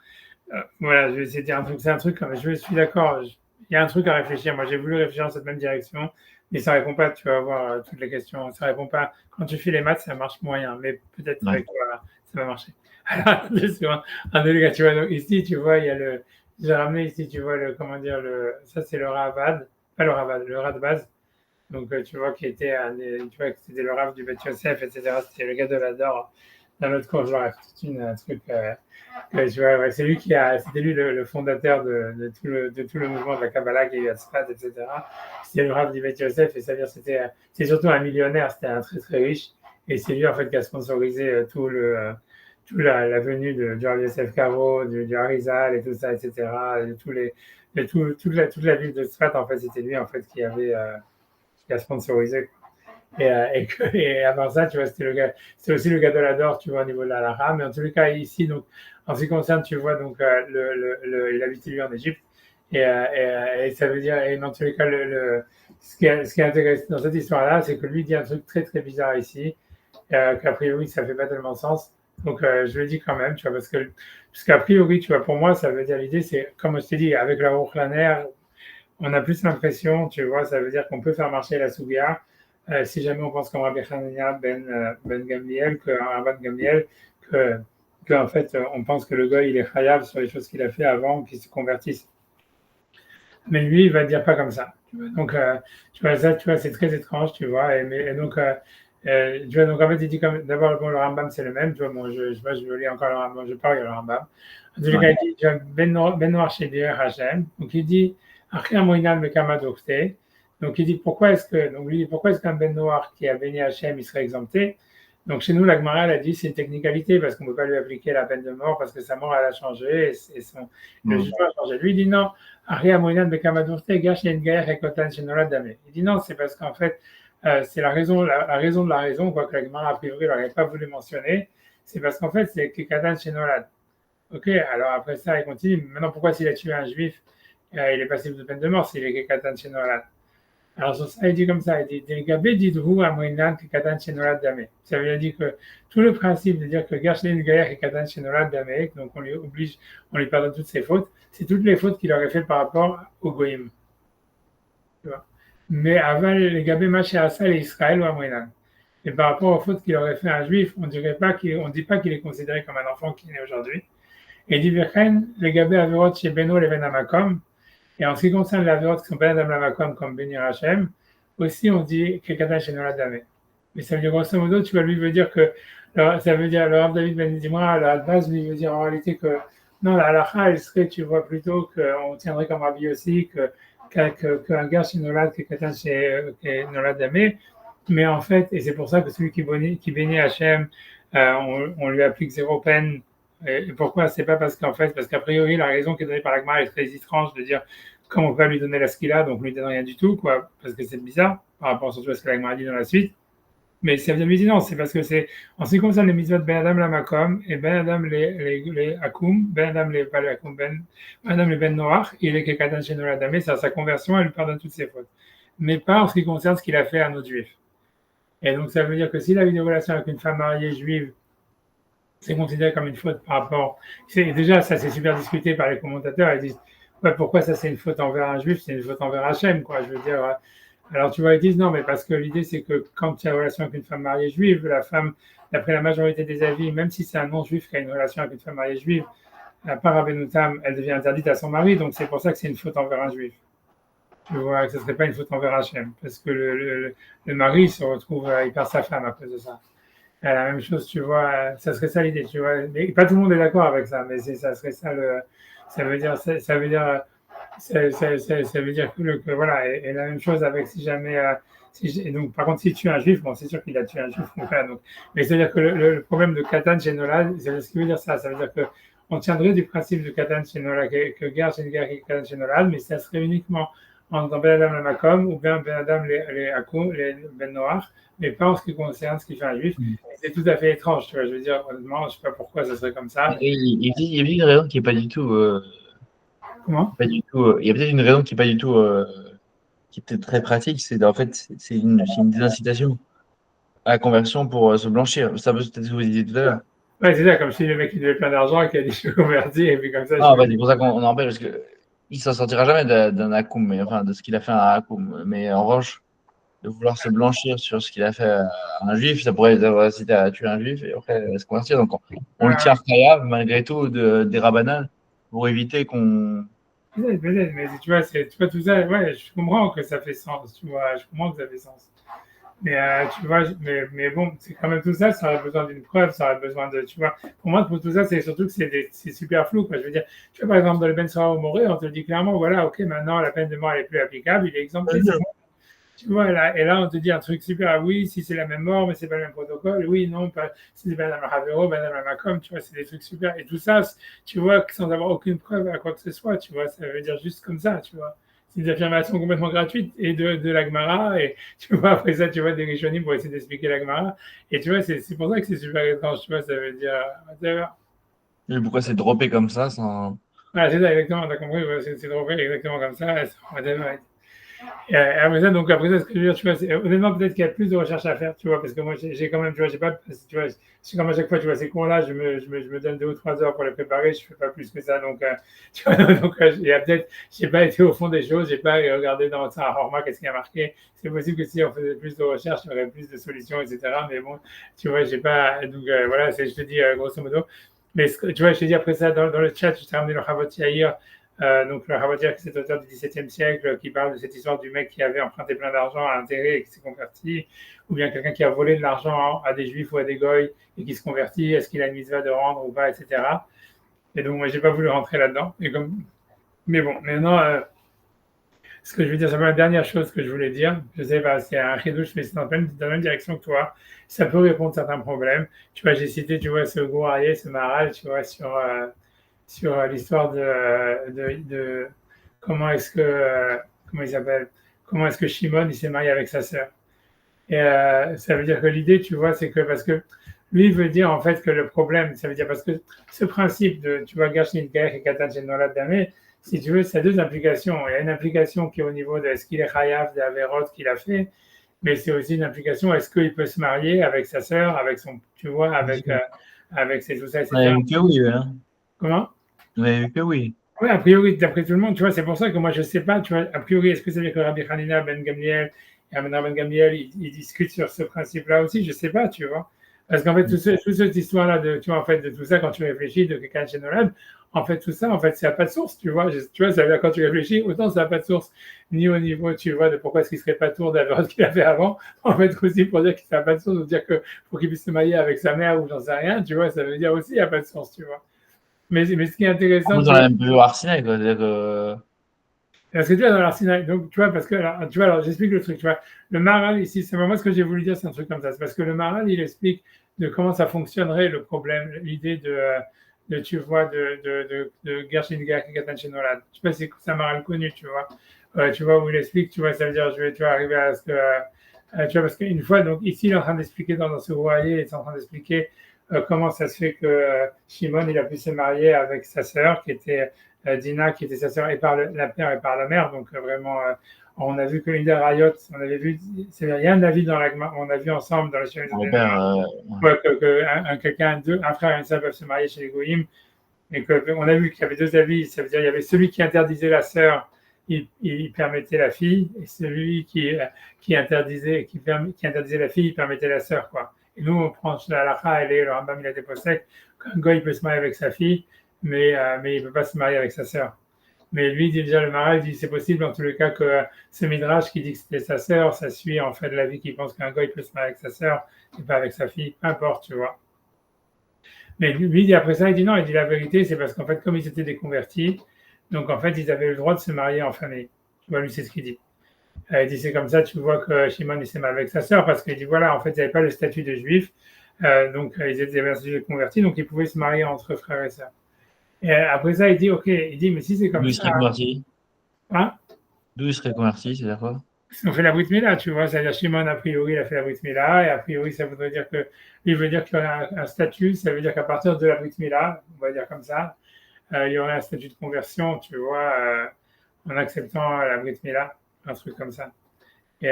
voilà, je vais essayer de dire un truc, c'est un truc, je suis d'accord, il y a un truc à réfléchir. Moi, j'ai voulu réfléchir dans cette même direction, mais ça répond pas, tu vas voir toutes les questions, ça répond pas. Quand tu fais les maths, ça marche moyen, mais peut-être avec toi, ça va marcher. Alors, en deux cas, tu vois, donc ici, tu vois, il y a j'ai ramené ici, tu vois, comment dire, ça c'est le Ravad, pas le Ravad, le Radbaz. Donc, tu vois, tu vois, que c'était le Rav du Beth Yosef, etc. C'était le gars de l'Ador dans notre cours. Bref, c'est un truc tu vois, ouais, c'était lui le fondateur de tout le mouvement de la Kabbalah qui est eu à Tzfat, etc. C'était le Rav du Beth Yosef, et ça veut dire c'est surtout un millionnaire, c'était un très très riche, et c'est lui en fait qui a sponsorisé tout la venue du Rav Yosef Karo, du Harizal et tout ça, etc. Toute la ville de Tzfat, en fait, c'était lui en fait qui a sponsorisé. Et avant ça, tu vois, c'est aussi le gars de l'Ador, tu vois, au niveau de la Lara. Mais en tous les cas, ici, donc, en ce qui concerne, tu vois, donc, il habite lui en Égypte. Et ça veut dire, et dans tous les cas, ce qui est intéressant dans cette histoire-là, c'est que lui dit un truc très, très bizarre ici, qu'a priori, ça fait pas tellement sens. Donc, je le dis quand même, tu vois, parce qu'a priori, tu vois, pour moi, ça veut dire l'idée, c'est, comme je t'ai dit, avec la Roukhlaner, on a plus l'impression, tu vois, ça veut dire qu'on peut faire marcher la Sougia si jamais on pense comme Rabbi Hanania ben Gamliel, Rabban Gamliel, que en fait, on pense que le gars, il est khayab sur les choses qu'il a fait avant qu'il se convertisse. Mais lui, il va dire pas comme ça. Tu vois. Donc, tu vois, ça, tu vois, c'est très étrange, tu vois. Et donc, tu vois, donc, en fait, il dit comme, d'abord, bon, le Rambam, c'est le même. Tu vois, bon, je lis encore le Rambam, je parle, il y a le Rambam. En tous les cas, il dit, tu vois, Ben Noir chez Hachem. Donc, il dit, Achia Moinal Mekama Dokte. Donc, il dit, pourquoi est-ce qu'un Ben Noir qui a béni Hachem, il serait exempté? Donc, chez nous, la Gemara, elle a dit, c'est une technicalité, parce qu'on ne peut pas lui appliquer la peine de mort, parce que sa mort, elle a changé, le jugement a changé. Lui, il dit non. Il dit non, c'est parce qu'en fait, c'est la raison de la raison, quoi que la Gemara a priori n'aurait pas voulu mentionner, c'est parce qu'en fait, c'est Kekatan Shenolad. Ok, alors après ça, il continue. Maintenant, pourquoi s'il a tué un juif, il est passible de peine de mort s'il est Kekatan Shenolad? Alors sur ça, il dit comme ça, il dit Gabé dites-vous à Moïnan Kekatan Shenolad Dame. Ça veut dire que tout le principe de dire que Gershlen Gaïa Kekatan Shenolad Dame, donc on lui pardonne toutes ses fautes, c'est toutes les fautes qu'il aurait faites par rapport au Goïm. Mais avant les Gabé Maché Assal et Israël ou à Moïnan. Et par rapport aux fautes qu'il aurait fait à un juif, on ne dit pas qu'il est considéré comme un enfant qui est né aujourd'hui. Et dit Virchen, les Gabé Averot chez Beno les Benamakom. Et en ce qui concerne les Averot qui sont pas dans la Makom comme Bénir Hachem, aussi on dit Kekata Shenola Dame. Mais ça veut dire grosso modo, tu vas lui veut dire que, ça veut dire, le Rav David Ben Zimra, la base lui veut dire en réalité que, non, la halakha, elle serait, tu vois, plutôt qu'on tiendrait comme Rabbi aussi, qu'un gars Shenola, Kekata Shenola Dame. Mais en fait, et c'est pour ça que celui qui bénit Hachem, on lui applique 0 peine Et pourquoi? C'est pas parce qu'en fait, parce qu'a priori, la raison qui est donnée par la Gemara est très étrange de dire comment on peut lui donner la skila, donc lui donne rien du tout, quoi, parce que c'est bizarre par rapport surtout à ce que la Gemara dit dans la suite. Mais ça vient de dire non, c'est parce que c'est, en ce qui concerne les mitzvot Ben Adam la Makom et Ben Adam les Akum, Ben Adam les, pas les Akum, Ben Adam les Ben Noach, il est Kekatan chez Noladame, c'est à sa conversion, elle lui pardonne toutes ses fautes. Mais pas en ce qui concerne ce qu'il a fait à un autre juif. Et donc ça veut dire que s'il a eu des relations avec une femme mariée juive, c'est considéré comme une faute par rapport. Déjà, ça c'est super discuté par les commentateurs. Ils disent ouais, pourquoi ça c'est une faute envers un juif, c'est une faute envers Hachem, quoi. Je veux dire. Alors tu vois, ils disent non, mais parce que l'idée c'est que quand tu as une relation avec une femme mariée juive, la femme, d'après la majorité des avis, même si c'est un non-juif qui a une relation avec une femme mariée juive, à part Rabbeinu Tam, elle devient interdite à son mari, donc c'est pour ça que c'est une faute envers un juif. Tu vois, que ce ne serait pas une faute envers Hachem, parce que le mari se retrouve, il perd sa femme à cause de ça. La même chose, tu vois, ça serait ça l'idée, tu vois. Mais pas tout le monde est d'accord avec ça, mais ça serait ça le. Ça veut dire, ça veut dire, ça veut dire que voilà, et la même chose avec si jamais. Et donc, par contre, s'il tue un juif, bon, c'est sûr qu'il a tué un juif, voilà, donc, mais c'est-à-dire que le problème de Katan chez Nola, c'est ce qui veut dire ça. Ça veut dire que on tiendrait du principe de Katan chez Nola, que guerre c'est une guerre qui est Katan chez Nola, mais ça serait uniquement entre Ben Adam le Makom ou bien Ben Adam les Akou, les Ben Noach, mais pas en ce qui concerne ce qui fait un juif. C'est tout à fait étrange, tu vois. Je veux dire, honnêtement, je ne sais pas pourquoi ça serait comme ça. Il y a une raison qui n'est pas du tout. Comment? Pas du tout. Il y a peut-être une raison qui n'est pas du tout. Qui est peut-être très pratique. C'est en fait, c'est une désincitation à la conversion pour se blanchir. Ça peut peut-être ce que vous disiez tout à l'heure. Ouais, c'est ça, comme si le mec il devait plein d'argent et qu'il a dit je suis converti, et puis comme ça, Ah, bah, c'est pour ça qu'on en parle, parce que il s'en sortira jamais d'un Akoum, mais enfin de ce qu'il a fait à un Akoum. Mais en revanche, de vouloir se blanchir sur ce qu'il a fait à un juif, ça pourrait avoir incité à tuer un juif et après se convertir. Donc on le tient khayab malgré tout des rabbanan pour éviter qu'on. peut-être, mais tu vois, tout ça, ouais, je comprends que ça fait sens, tu vois, je comprends que ça fait sens. Mais tu vois, mais bon, c'est quand même tout ça, ça aurait besoin d'une preuve, ça aurait besoin de, tu vois, pour moi, pour tout ça, c'est surtout que c'est super flou, quoi. Je veux dire, tu vois, par exemple, dans le Ben Sora au Moré, on te dit clairement, voilà, ok, maintenant, la peine de mort, elle est plus applicable, il est exempté, c'est bon. Tu vois, là, et là, on te dit un truc super, ah oui, si c'est la même mort, mais c'est pas le même protocole, oui, non, pas, si c'est Madame Havero, Madame Macom, tu vois, c'est des trucs super, et tout ça, tu vois, sans avoir aucune preuve à quoi que ce soit, tu vois, ça veut dire juste comme ça, tu vois. C'est des affirmations complètement gratuites et de la Gemara, et tu vois, après ça, tu vois, des Rishonim pour essayer d'expliquer la Gemara, et tu vois, c'est pour ça que c'est super étrange, tu vois, ça veut dire, Et pourquoi c'est droppé comme ça sans. voilà, c'est ça, exactement, t'as compris, ouais, c'est drôle, exactement comme ça, après ça, donc après ça, ce que je veux dire, tu vois, honnêtement, peut-être qu'il y a plus de recherches à faire, tu vois, parce que moi, j'ai quand même, tu vois, j'ai pas, tu vois, c'est comme à chaque fois, tu vois, ces cours-là, je me donne 2 ou 3 heures pour les préparer, je fais pas plus que ça, donc, tu vois, donc, il y a peut-être, j'ai pas été au fond des choses, j'ai pas regardé dans ça, Horma, qu'est-ce qui a marqué. C'est possible que si on faisait plus de recherches, il y aurait plus de solutions, etc. Mais bon, tu vois, j'ai pas, donc, voilà, je te dis, grosso modo. Mais, tu vois, je te dis après ça, dans le chat, je t'ai ramené le Chavot Yair, donc le Ravadir, c'est auteur du XVIIe siècle, qui parle de cette histoire du mec qui avait emprunté plein d'argent à intérêt et qui s'est converti, ou bien quelqu'un qui a volé de l'argent à des juifs ou à des goy et qui se convertit, est-ce qu'il a une mitzvah de rendre ou pas, etc. Et donc moi j'ai pas voulu rentrer là-dedans. Mais bon, maintenant, ce que je veux dire, c'est la dernière chose que je voulais dire. Je sais pas, c'est un chidouche, mais c'est dans la même direction que toi. Ça peut répondre à certains problèmes. Tu vois, j'ai cité, tu vois, ce Gourarié, ce Maral, tu vois, sur l'histoire de comment est-ce que comment il s'appelle, comment est-ce que Shimon il s'est marié avec sa sœur. Et ça veut dire que l'idée, tu vois, c'est que parce que lui il veut dire en fait que le problème, ça veut dire parce que ce principe de, tu vois, Gashin Gaech et Katan Nolat Dame, si tu veux, ça a deux implications. Il y a une implication qui est au niveau de est-ce qu'il est Chayav de Averot qu'il a fait, mais c'est aussi une implication est-ce qu'il peut se marier avec sa sœur, avec son, tu vois, avec ses tout ça, etc. Que oui, hein. Comment? Que oui. Oui, a priori, d'après tout le monde, tu vois, c'est pour ça que moi, je ne sais pas, tu vois, a priori, est-ce que ça veut dire que Rabbi Hanina Ben Gamliel et Amena Ben Gamliel, ils discutent sur ce principe-là aussi, je ne sais pas, tu vois. Parce qu'en fait, toute cette histoire-là, tu vois, en fait, de tout ça, quand tu réfléchis, de quelqu'un chez Nolan, en fait, tout ça, en fait, ça n'a pas de source, tu vois. Tu vois, ça veut dire quand tu réfléchis, autant ça n'a pas de source, ni au niveau, tu vois, de pourquoi est-ce qu'il ne serait pas tour d'avoir ce qu'il a fait avant, en fait, aussi pour dire qu'il n'a pas de source, ou dire que pour qu'il puisse se marier avec sa mère ou j'en sais rien, tu vois, ça veut dire aussi qu'il n'y a pas de source, tu vois. Mais ce qui est intéressant, Dans la même peu Arsenal, quoi. C'est-à-dire que. parce que tu vois, dans l'arsenal, donc tu vois, parce que, alors, tu vois, alors j'explique le truc, tu vois. Le Maharal ici, c'est moi ce que j'ai voulu dire, c'est un truc comme ça. C'est parce que le Maharal, il explique de comment ça fonctionnerait le problème, l'idée tu vois, de Gershon Gatan Shenolad. Je sais pas si ça m'a mal connu, tu vois. Tu vois, où il explique, tu vois, ça veut dire, tu vas arriver à ce que, tu vois, parce qu'une fois, donc ici, il est en train d'expliquer dans ce royer, il est en train d'expliquer comment ça se fait que Shimon, il a pu se marier avec sa sœur, qui était Dina, qui était sa sœur et par la père et par la mère, donc vraiment, on a vu qu'une des rayotes, on avait vu, c'est rien d'avis dans l'agma, on a vu ensemble dans la chaîne Mon père, ouais, quelqu'un, un frère et une sœur peuvent se marier chez les Goïms, et on a vu qu'il y avait deux avis, ça veut dire il y avait celui qui interdisait la sœur, il permettait la fille, et celui qui interdisait la fille, il permettait la sœur, quoi. Et nous, on prend la halakha, le Rambam, il a des possèques, qu'un goy peut se marier avec sa fille, mais il ne peut pas se marier avec sa sœur. Mais lui, il dit déjà, le Maral dit c'est possible en tous les cas que ce Midrash qui dit que c'était sa sœur, ça suit en fait la vie qui pense qu'un goy peut se marier avec sa sœur et pas avec sa fille, peu importe, tu vois. Mais lui, après ça, il dit non, il dit la vérité, c'est parce qu'en fait, comme ils étaient déconvertis, donc en fait, ils avaient le droit de se marier en famille. Tu vois, lui, c'est ce qu'il dit. Il dit c'est comme ça, tu vois que Shimon, il s'est marié avec sa sœur parce qu'il dit voilà, en fait, ils n'avaient pas le statut de juif, donc ils étaient un statut de convertis, donc ils pouvaient se marier entre frères et sœurs. Et après ça, il dit ok, il dit mais si c'est comme d'où il ça, serait converti? hein, D'où il serait converti, c'est-à-dire quoi? on fait la Brit Mila, tu vois, c'est-à-dire Shimon, a priori, il a fait la Brit Mila, et a priori, ça voudrait dire que, il veut dire qu'il y aurait un statut, ça veut dire qu'à partir de la Brit Mila, on va dire comme ça, il y aurait un statut de conversion, tu vois, en acceptant la Brit Mila, un truc comme ça. Et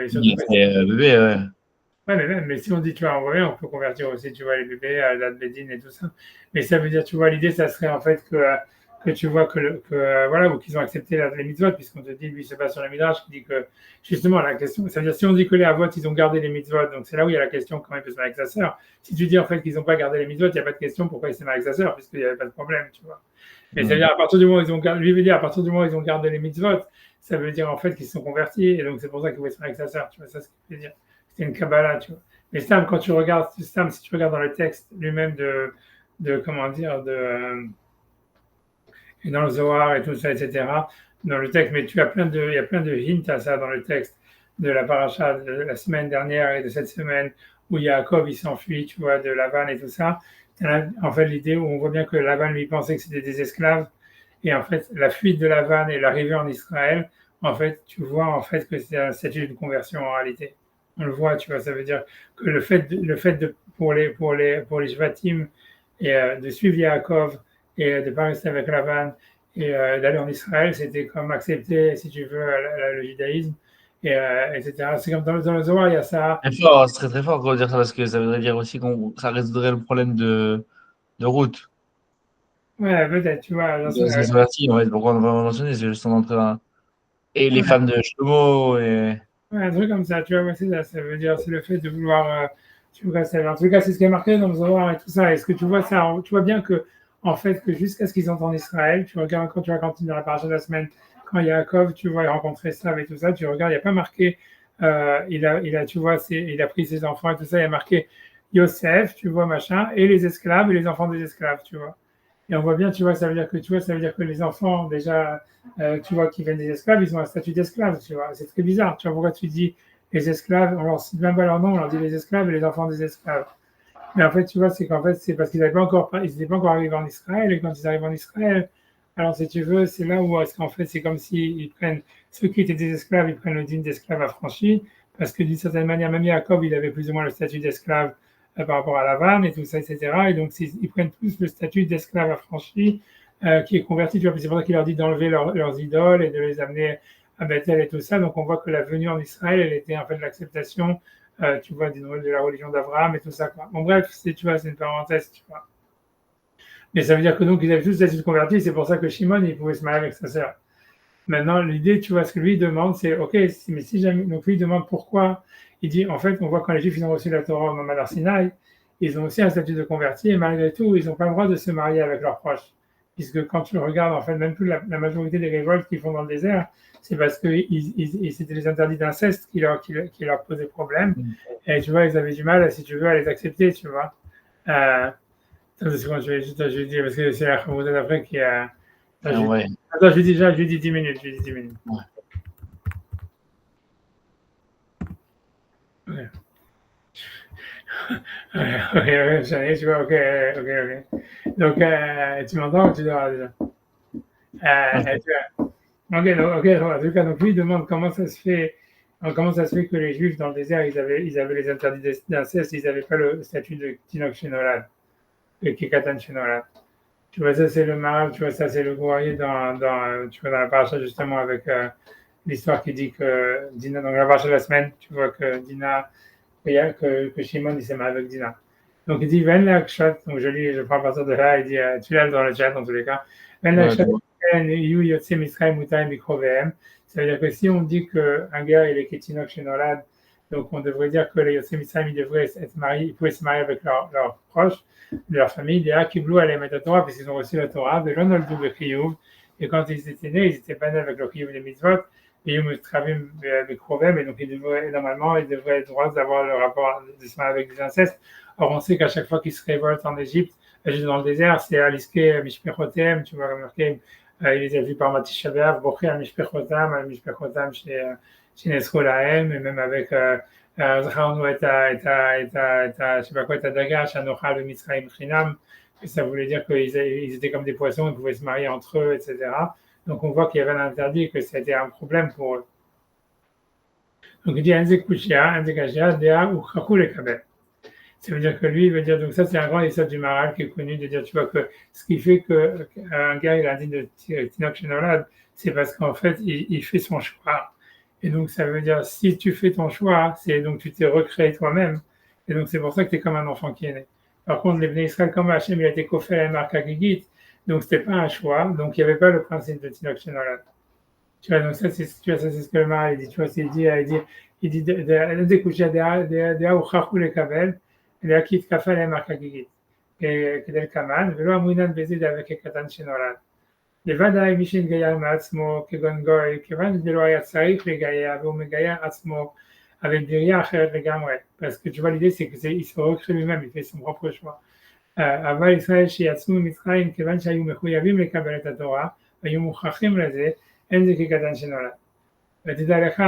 surtout, Il serait bébé, ouais. ouais, mais même, mais si on dit, tu vois, en vrai, on peut convertir aussi, tu vois, les bébés à la Bédine et tout ça. Mais ça veut dire, tu vois, l'idée, ça serait en fait que tu vois voilà, ou qu'ils ont accepté les mitzvot, puisqu'on te dit, lui, c'est pas sur le Midrash qui dit que, justement, la question, ça veut dire, si on dit que les Avot, ils ont gardé les mitzvot, donc c'est là où il y a la question, comment il peut se marier avec sa sœur. Si tu dis, en fait, qu'ils n'ont pas gardé les mitzvot, il n'y a pas de question pourquoi il s'est marié avec sa sœur, puisqu'il n'y avait pas de problème, tu vois. Mais ça veut dire, à partir du moment où ils ont gardé, lui veut dire, à partir du moment où ils ont gardé les mitzvot, ça veut dire, en fait, qu'ils se sont convertis, et donc c'est pour ça qu'il voulait se marier avec sa sœur, tu vois, ça, c'est ce qu'il veut dire. C'est une Kabbalah, tu vois. Mais Stam, quand tu regardes, Stam, si tu regardes dans le texte lui-même comment dire, et dans le Zohar et tout ça, etc., dans le texte, mais il y a plein de hints à ça dans le texte de la paracha de la semaine dernière et de cette semaine où Yaakov, il s'enfuit, tu vois, de Lavan et tout ça. En fait, l'idée où on voit bien que Lavan lui pensait que c'était des esclaves, et en fait, la fuite de Lavan et l'arrivée en Israël, en fait, tu vois en fait que c'est un statut de conversion en réalité. On le voit, tu vois, ça veut dire que pour les Shvatim et de suivre Yaakov et de ne pas rester avec Lavan et d'aller en Israël, c'était comme accepter, si tu veux, le judaïsme, etc. C'est comme dans le Zohar, il y a ça. Très fort, c'est très très fort de dire ça parce que ça voudrait dire aussi que ça résoudrait le problème de route. Ouais, peut-être, tu vois. De ces sorties, en fait, pourquoi on va mentionner, c'est juste son entrée dans... Et les femmes de Shlomo, et... Ouais, un truc comme ça, tu vois, ouais, c'est ça. Ça veut dire, c'est le fait de vouloir. Tu vois, en tout cas, c'est ce qui est marqué dans le Zohar et tout ça. Est-ce que tu vois ça? Tu vois bien que, en fait, que jusqu'à ce qu'ils entrent en Israël, tu regardes quand tu vas continuer dans la paracha de la semaine, quand Yaakov, tu vois, il rencontrait Slav et tout ça, tu regardes, il n'y a pas marqué, tu vois, il a pris ses enfants et tout ça, il y a marqué Yosef, tu vois, machin, et les esclaves et les enfants des esclaves, tu vois. Et on voit bien, tu vois, ça veut dire que, tu vois, ça veut dire que les enfants, déjà, tu vois, qui viennent des esclaves, ils ont un statut d'esclave, tu vois. C'est très bizarre, tu vois, pourquoi tu dis les esclaves, on leur cite même pas leur nom, on leur dit les esclaves et les enfants des esclaves. Mais en fait, tu vois, c'est qu'en fait, c'est parce qu'ils n'étaient pas encore arrivés en Israël, et quand ils arrivent en Israël, alors si tu veux, c'est là où est-ce qu'en fait, c'est comme s'ils prennent, ceux qui étaient des esclaves, ils prennent le digne d'esclave affranchi, parce que d'une certaine manière, même Jacob, il avait plus ou moins le statut d'esclave par rapport à Lavan et tout ça, etc. Et donc, ils prennent tous le statut d'esclave affranchi qui est converti, tu vois, c'est pour ça qu'il leur dit d'enlever leurs idoles et de les amener à Bethel et tout ça. Donc, on voit que la venue en Israël, elle était en fait l'acceptation, tu vois, de la religion d'Abraham et tout ça, quoi. Bon, bref, tu vois, c'est une parenthèse, tu vois. Mais ça veut dire que donc, ils avaient tous le statut de converti, c'est pour ça que Shimon, il pouvait se marier avec sa sœur. Maintenant, l'idée, tu vois, ce que lui demande, c'est, ok, mais si jamais, donc lui il demande pourquoi, il dit, en fait, on voit quand les Juifs ils ont reçu la Torah au Mount Sinaï, ils ont aussi un statut de converti, et malgré tout, ils n'ont pas le droit de se marier avec leurs proches. Puisque quand tu regardes, en fait, même plus la majorité des révoltes qu'ils font dans le désert, c'est parce que c'était les interdits d'inceste qui leur posaient problème. Et tu vois, ils avaient du mal, si tu veux, à les accepter, tu vois. Attends, je vais dire, parce que c'est la Khamouda d'après qui a. ouais. Attends, je lui dis 10 minutes, je lui dis 10 minutes. Ouais. Ouais. Ouais, tu vois, ok. Donc, tu m'entends ou tu dors déjà? Non, je Tu vois. Ok, en tout cas, donc lui demande comment ça se fait que les Juifs dans le désert, ils avaient les interdits d'inceste, ils n'avaient pas le statut de Tinoch Shenolad, de Kikatan Shenolad. Tu vois, ça c'est le Maral, tu vois, ça c'est le Gourrier tu vois, dans la paracha justement avec l'histoire qui dit que Dina, donc la paracha de la semaine, tu vois que Dina, que Shimon il s'est marié avec Dina. Donc il dit, Ven Lakshat, donc je prends à partir de là, il dit, tu l'as dans le chat dans tous les cas, Ven ouais, je Lakshat, vois. Yu Yotse Misraim Mutaim Mikrovehem, ça veut dire que si on dit qu'un gars il est Ketinok chez Nolad, donc on devrait dire que les Yotse Misraim ils devraient être mariés, ils pouvaient se marier avec leurs proches, de leur famille, les Akiblou allaient mettre la Torah, parce qu'ils ont reçu la Torah, de l'Onoldu Bechiyuv, et quand ils étaient nés, ils étaient pas nés avec le Chiyuv des mitzvot, et ils travaillent avec Rovem, et donc normalement, ils devraient être droits d'avoir le rapport de se marier avec des incestes. Or, on sait qu'à chaque fois qu'ils se révoltent en Égypte, juste dans le désert, c'est Aliske Mishpechotem, tu vois, marqué, il les a vus par Matisha B'Av, Boché à Mishpechotam chez Nesrolahem, et même avec זכרנו je sais pas quoi, את הדגה, שהנוכל במצרים חינם, que ça voulait dire qu'ils étaient comme des poissons, ils pouvaient se marier entre eux, etc. Donc on voit qu'il y avait un interdit, que c'était un problème pour eux. Donc il dit Anze Kushia, Anze Kashia, Dea ou Chakou le Kabel. Ça veut dire que lui, il veut dire, donc ça c'est un grand essai du Maral qui est connu, de dire, tu vois, que ce qui fait qu'un gars, il a dit de Tinok Shenolad, c'est parce qu'en fait, il fait son choix. Et donc ça veut dire, si tu fais ton choix, c'est donc tu t'es recréé toi-même. Et donc c'est pour ça que tu es comme un enfant qui est né. Par contre, les Bnei Israël, comme Hachem, il a été kofel et marka gigit, donc c'était pas un choix, donc il n'y avait pas le principe de Tinok Shenolad. Tu vois, donc ça, c'est ce que le Maral dit. Tu vois, il dit, de coucher de ou chachou le kabel, להקיף כפה להם החגיגית, כדלקמן, ולא אמרינן בזה דווקא קטן שנולד. בוודאי מי שהתגייר מעצמו כגון גוי, כיוון שלא היה צריך לגייר, והוא מגייר עצמו avec בראייה אחרת לגמרי. Parce que tu vois, l'idée, c'est qu'il se recrée lui-même, il fait son propre choix. אבל ישראל שיצאו ממצרים, כיוון שהיו מחויבים לקבל את התורה, והיו מוכרחים לזה, אין זה כקטן שנולד. ותדע לך,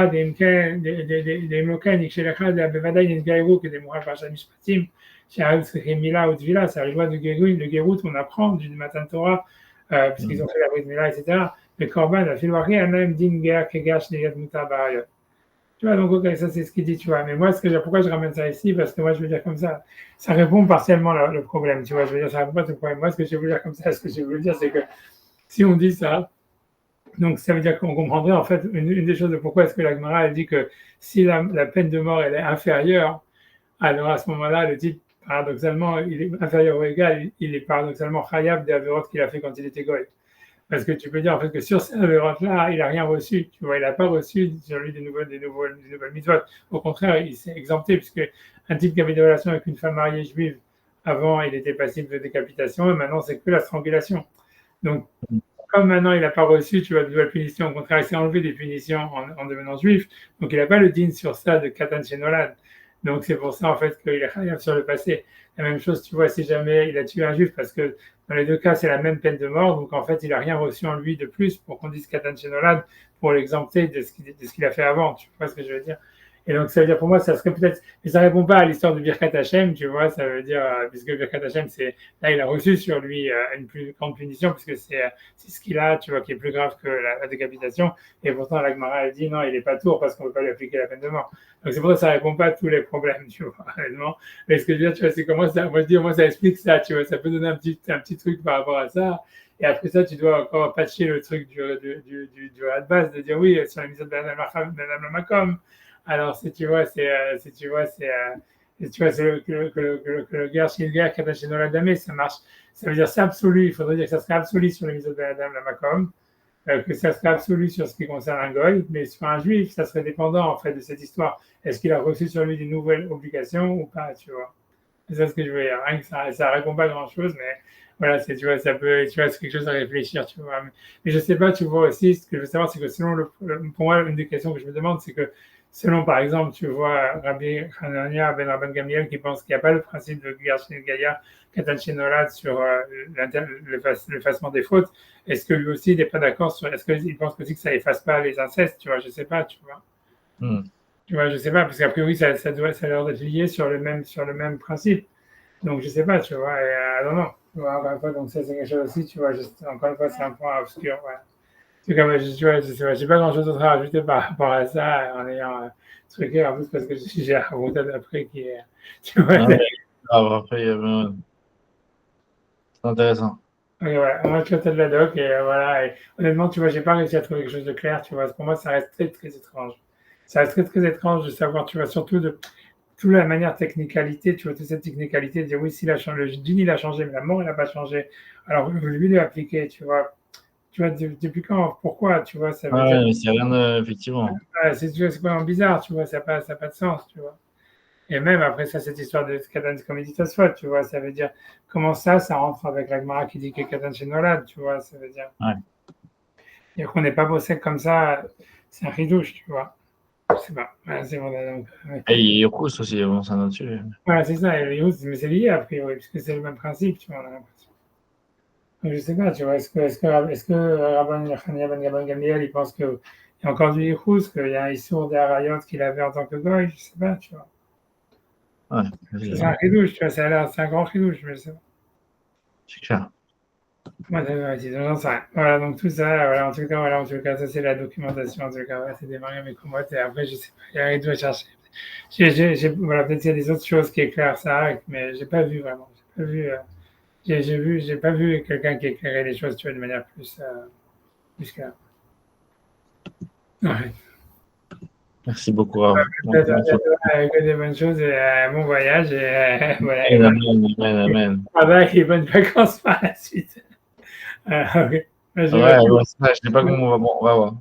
דאם לא כן, יקשה לך, בוודאי נתגיירו כדי מוכר פרשת משפטים, שהיו צריכים מילה ותבילה, c'est la loi de Gérout, on apprend du Matan Torah, puisqu'ils ont fait la brise milah, etc. Le Korban, la filwarie, elle même din guerre que gâche les mutar barayot. Tu vois, donc, ok, ça c'est ce qu'il dit, tu vois. Mais moi, pourquoi je ramène ça ici? Parce que moi, je veux dire comme ça répond partiellement le problème, tu vois. Je veux dire, ça répond pas tout le problème. Moi, ce que je veux dire comme ça, ce que je veux dire, c'est que si on dit ça, donc ça veut dire qu'on comprendrait en fait une des choses de pourquoi est-ce que la Gemara elle dit que si la peine de mort elle est inférieure, alors à ce moment-là le type paradoxalement il est inférieur ou égal, il est paradoxalement chayav des avérotes qu'il a fait quand il était goy. Parce que tu peux dire en fait que sur ces avérotes-là, il n'a rien reçu. Tu vois, il n'a pas reçu sur lui des nouvelles mitzvot. Au contraire, il s'est exempté puisque un type qui avait des relations avec une femme mariée juive, avant il était passible de décapitation et maintenant c'est que la strangulation. Donc comme maintenant il n'a pas reçu, tu vois, de nouvelles punitions, au contraire, il s'est enlevé des punitions en devenant juif, donc il n'a pas le din sur ça de Katan Shenolad. Donc c'est pour ça en fait qu'il est chayav sur le passé. La même chose, tu vois, si jamais il a tué un juif, parce que dans les deux cas c'est la même peine de mort, donc en fait il n'a rien reçu en lui de plus pour qu'on dise Katan Shenolad pour l'exempter de ce qu'il a fait avant. Tu vois ce que je veux dire? Et donc ça veut dire pour moi ça serait peut-être, mais ça répond pas à l'histoire de Birkat Hashem, tu vois, ça veut dire puisque Birkat Hashem c'est là il a reçu sur lui une plus grande punition puisque c'est ce qu'il a, tu vois, qui est plus grave que la décapitation. Et pourtant, la Gemara, elle dit non, il n'est pas tour parce qu'on ne peut pas lui appliquer la peine de mort. Donc c'est pour ça que ça ne répond pas à tous les problèmes, tu vois, honnêtement. Mais ce que je veux dire, tu vois, c'est comment ça, moi je dis, moi ça explique ça, tu vois, ça peut donner un petit truc par rapport à ça. Et après ça, tu dois encore patcher le truc du de base, de dire oui, sur la mise de la Makom. Alors, si tu vois, c'est le guerre chez le guerre qui est dans la dame, ça marche. Ça veut dire c'est absolu. Il faudrait dire que ça serait absolu sur les mises de la dame, la Makom, que ça serait absolu sur ce qui concerne un goy, mais sur un juif, ça serait dépendant en fait de cette histoire. Est-ce qu'il a reçu sur lui des nouvelles obligations ou pas, tu vois? C'est ça ce que je veux dire. Rien que ça répond pas à grand chose, mais voilà, tu vois, ça peut, tu vois, c'est quelque chose à réfléchir, tu vois. Mais je sais pas, tu vois aussi, ce que je veux savoir, c'est que pour moi, une des questions que je me demande, c'est que selon, par exemple, tu vois, Rabbi Hanania ben Rabban Gamliel qui pense qu'il n'y a pas le principe de Gershon Gaïa, Katan Shenolad sur l'effacement des fautes, est-ce que lui aussi n'est pas d'accord sur, est-ce qu'il pense aussi que ça efface pas les incestes, tu vois, je sais pas, tu vois. Tu vois, je sais pas, parce qu'a priori, ça doit, ça a l'air d'être lié sur le même principe. Donc, je sais pas, tu vois, et non, non. Tu vois, encore une fois, donc ça, c'est quelque chose aussi, tu vois, juste, encore une fois, c'est un point obscur, voilà. C'est comme, tu vois, je sais pas, j'ai pas grand chose d'autre à rajouter par rapport à ça, en ayant truqué, en plus, parce que j'ai un routeur d'après qui est, tu vois, Non, mais grave, après, c'est intéressant. oui, voilà, moi je de la doc et voilà. Et honnêtement, tu vois, j'ai pas réussi à trouver quelque chose de clair, tu vois. Pour moi, ça reste très très étrange. Ça reste très très étrange de savoir, tu vois, surtout de toute la manière technicalité, tu vois, toute cette technicalité de dire oui, si la changé, le génie il a changé, mais la mort il n'a pas changé. Alors lui il l'a appliqué, tu vois, depuis quand, pourquoi, tu vois, ça veut dire, Ouais, mais c'est rien de, effectivement. c'est vraiment bizarre, tu vois, ça a pas de sens, tu vois. Et même après ça, cette histoire de Katan Komeditasfot, tu vois, ça veut dire comment ça rentre avec la Gemara qui dit que Katan Shenolad, tu vois, ça veut dire. Ouais. Et qu'on n'est pas bossé comme ça, c'est un ridouche, tu vois. Je sais pas. Voilà, c'est bon, donc, ouais. Et il y a Yokous aussi, bon, c'est un autre sujet. Voilà, c'est ça. Et les Houths, mais c'est lié a priori, puisque c'est le même principe, tu vois, on a l'impression. Donc, je sais pas, tu vois, est-ce que Rabban Yechania Ben Gabon Gamliel, il pense qu'il y a encore du Yichus, qu'il y a un Issour des Harayot qu'il avait en tant que goy, je sais pas, tu vois. Ouais, C'est un ridouche, tu vois, ça a l'air, c'est un grand ridouche, mais je sais pas. c'est clair. Moi, j'en sais rien. Voilà, donc tout ça, voilà, en tout cas, ça c'est la documentation, en tout cas, voilà, c'est des mariés mes commotes, et après, je sais pas, il y a rien de chercher. Voilà, peut-être qu'il y a des autres choses qui éclairent ça, mais j'ai pas vu vraiment. J'ai pas vu, j'ai pas vu quelqu'un qui éclairait les choses, tu vois, de manière plus claire. Ouais. Merci beaucoup, Rav. Donc, Peut-être à bientôt, que des bonnes choses et bon voyage et voilà, et amen, bon amen, amen, amen. travail et bonnes vacances par la suite. Ok. Je Ouais, vais ouais, c'est ça, je sais pas comment on va, bon, on va voir.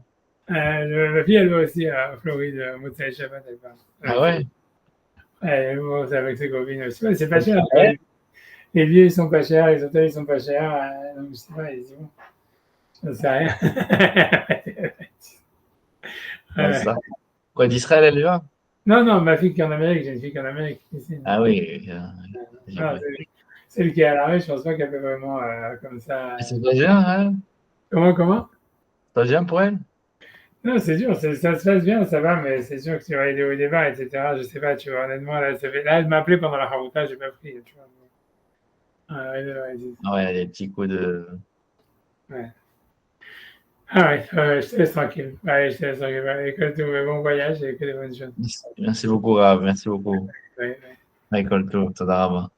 Ma fille, elle va aussi à Floride, Motsai Shabbat, elle part. Ah ouais? Elle va aussi avec ses copines aussi. Ouais, c'est pas cher. Ouais, Les billets, ils sont pas chers, les hôtels, ils sont pas chers. Donc, je sais pas, ils y vont. Ça sert à rien. ouais, Ouais. c'est ça. Quoi, d'Israël, elle est là? Non, non, ma fille qui est en Amérique, j'ai une fille qui est en Amérique. Ici. Ah oui, j'ai Non, compris. celle qui est à l'arrêt, je pense pas qu'elle peut vraiment comme ça. Et c'est pas bien, hein? Comment? C'est pas bien pour elle? Non, c'est dur, ça se passe bien, ça va, mais c'est sûr que tu vas aller au débat, etc. Je sais pas, tu vois, honnêtement, là, elle m'a appelé pendant la Harouta, j'ai pas pris, tu vois. Ah ouais, les petits coups de. Ouais. Ah ouais, je te laisse tranquille. Allez, je te laisse tranquille. Allez, que tout, mais bon voyage et que des bonnes choses. Merci beaucoup, Rav. Merci beaucoup. Ouais, ouais. Michael, tout, Todarama.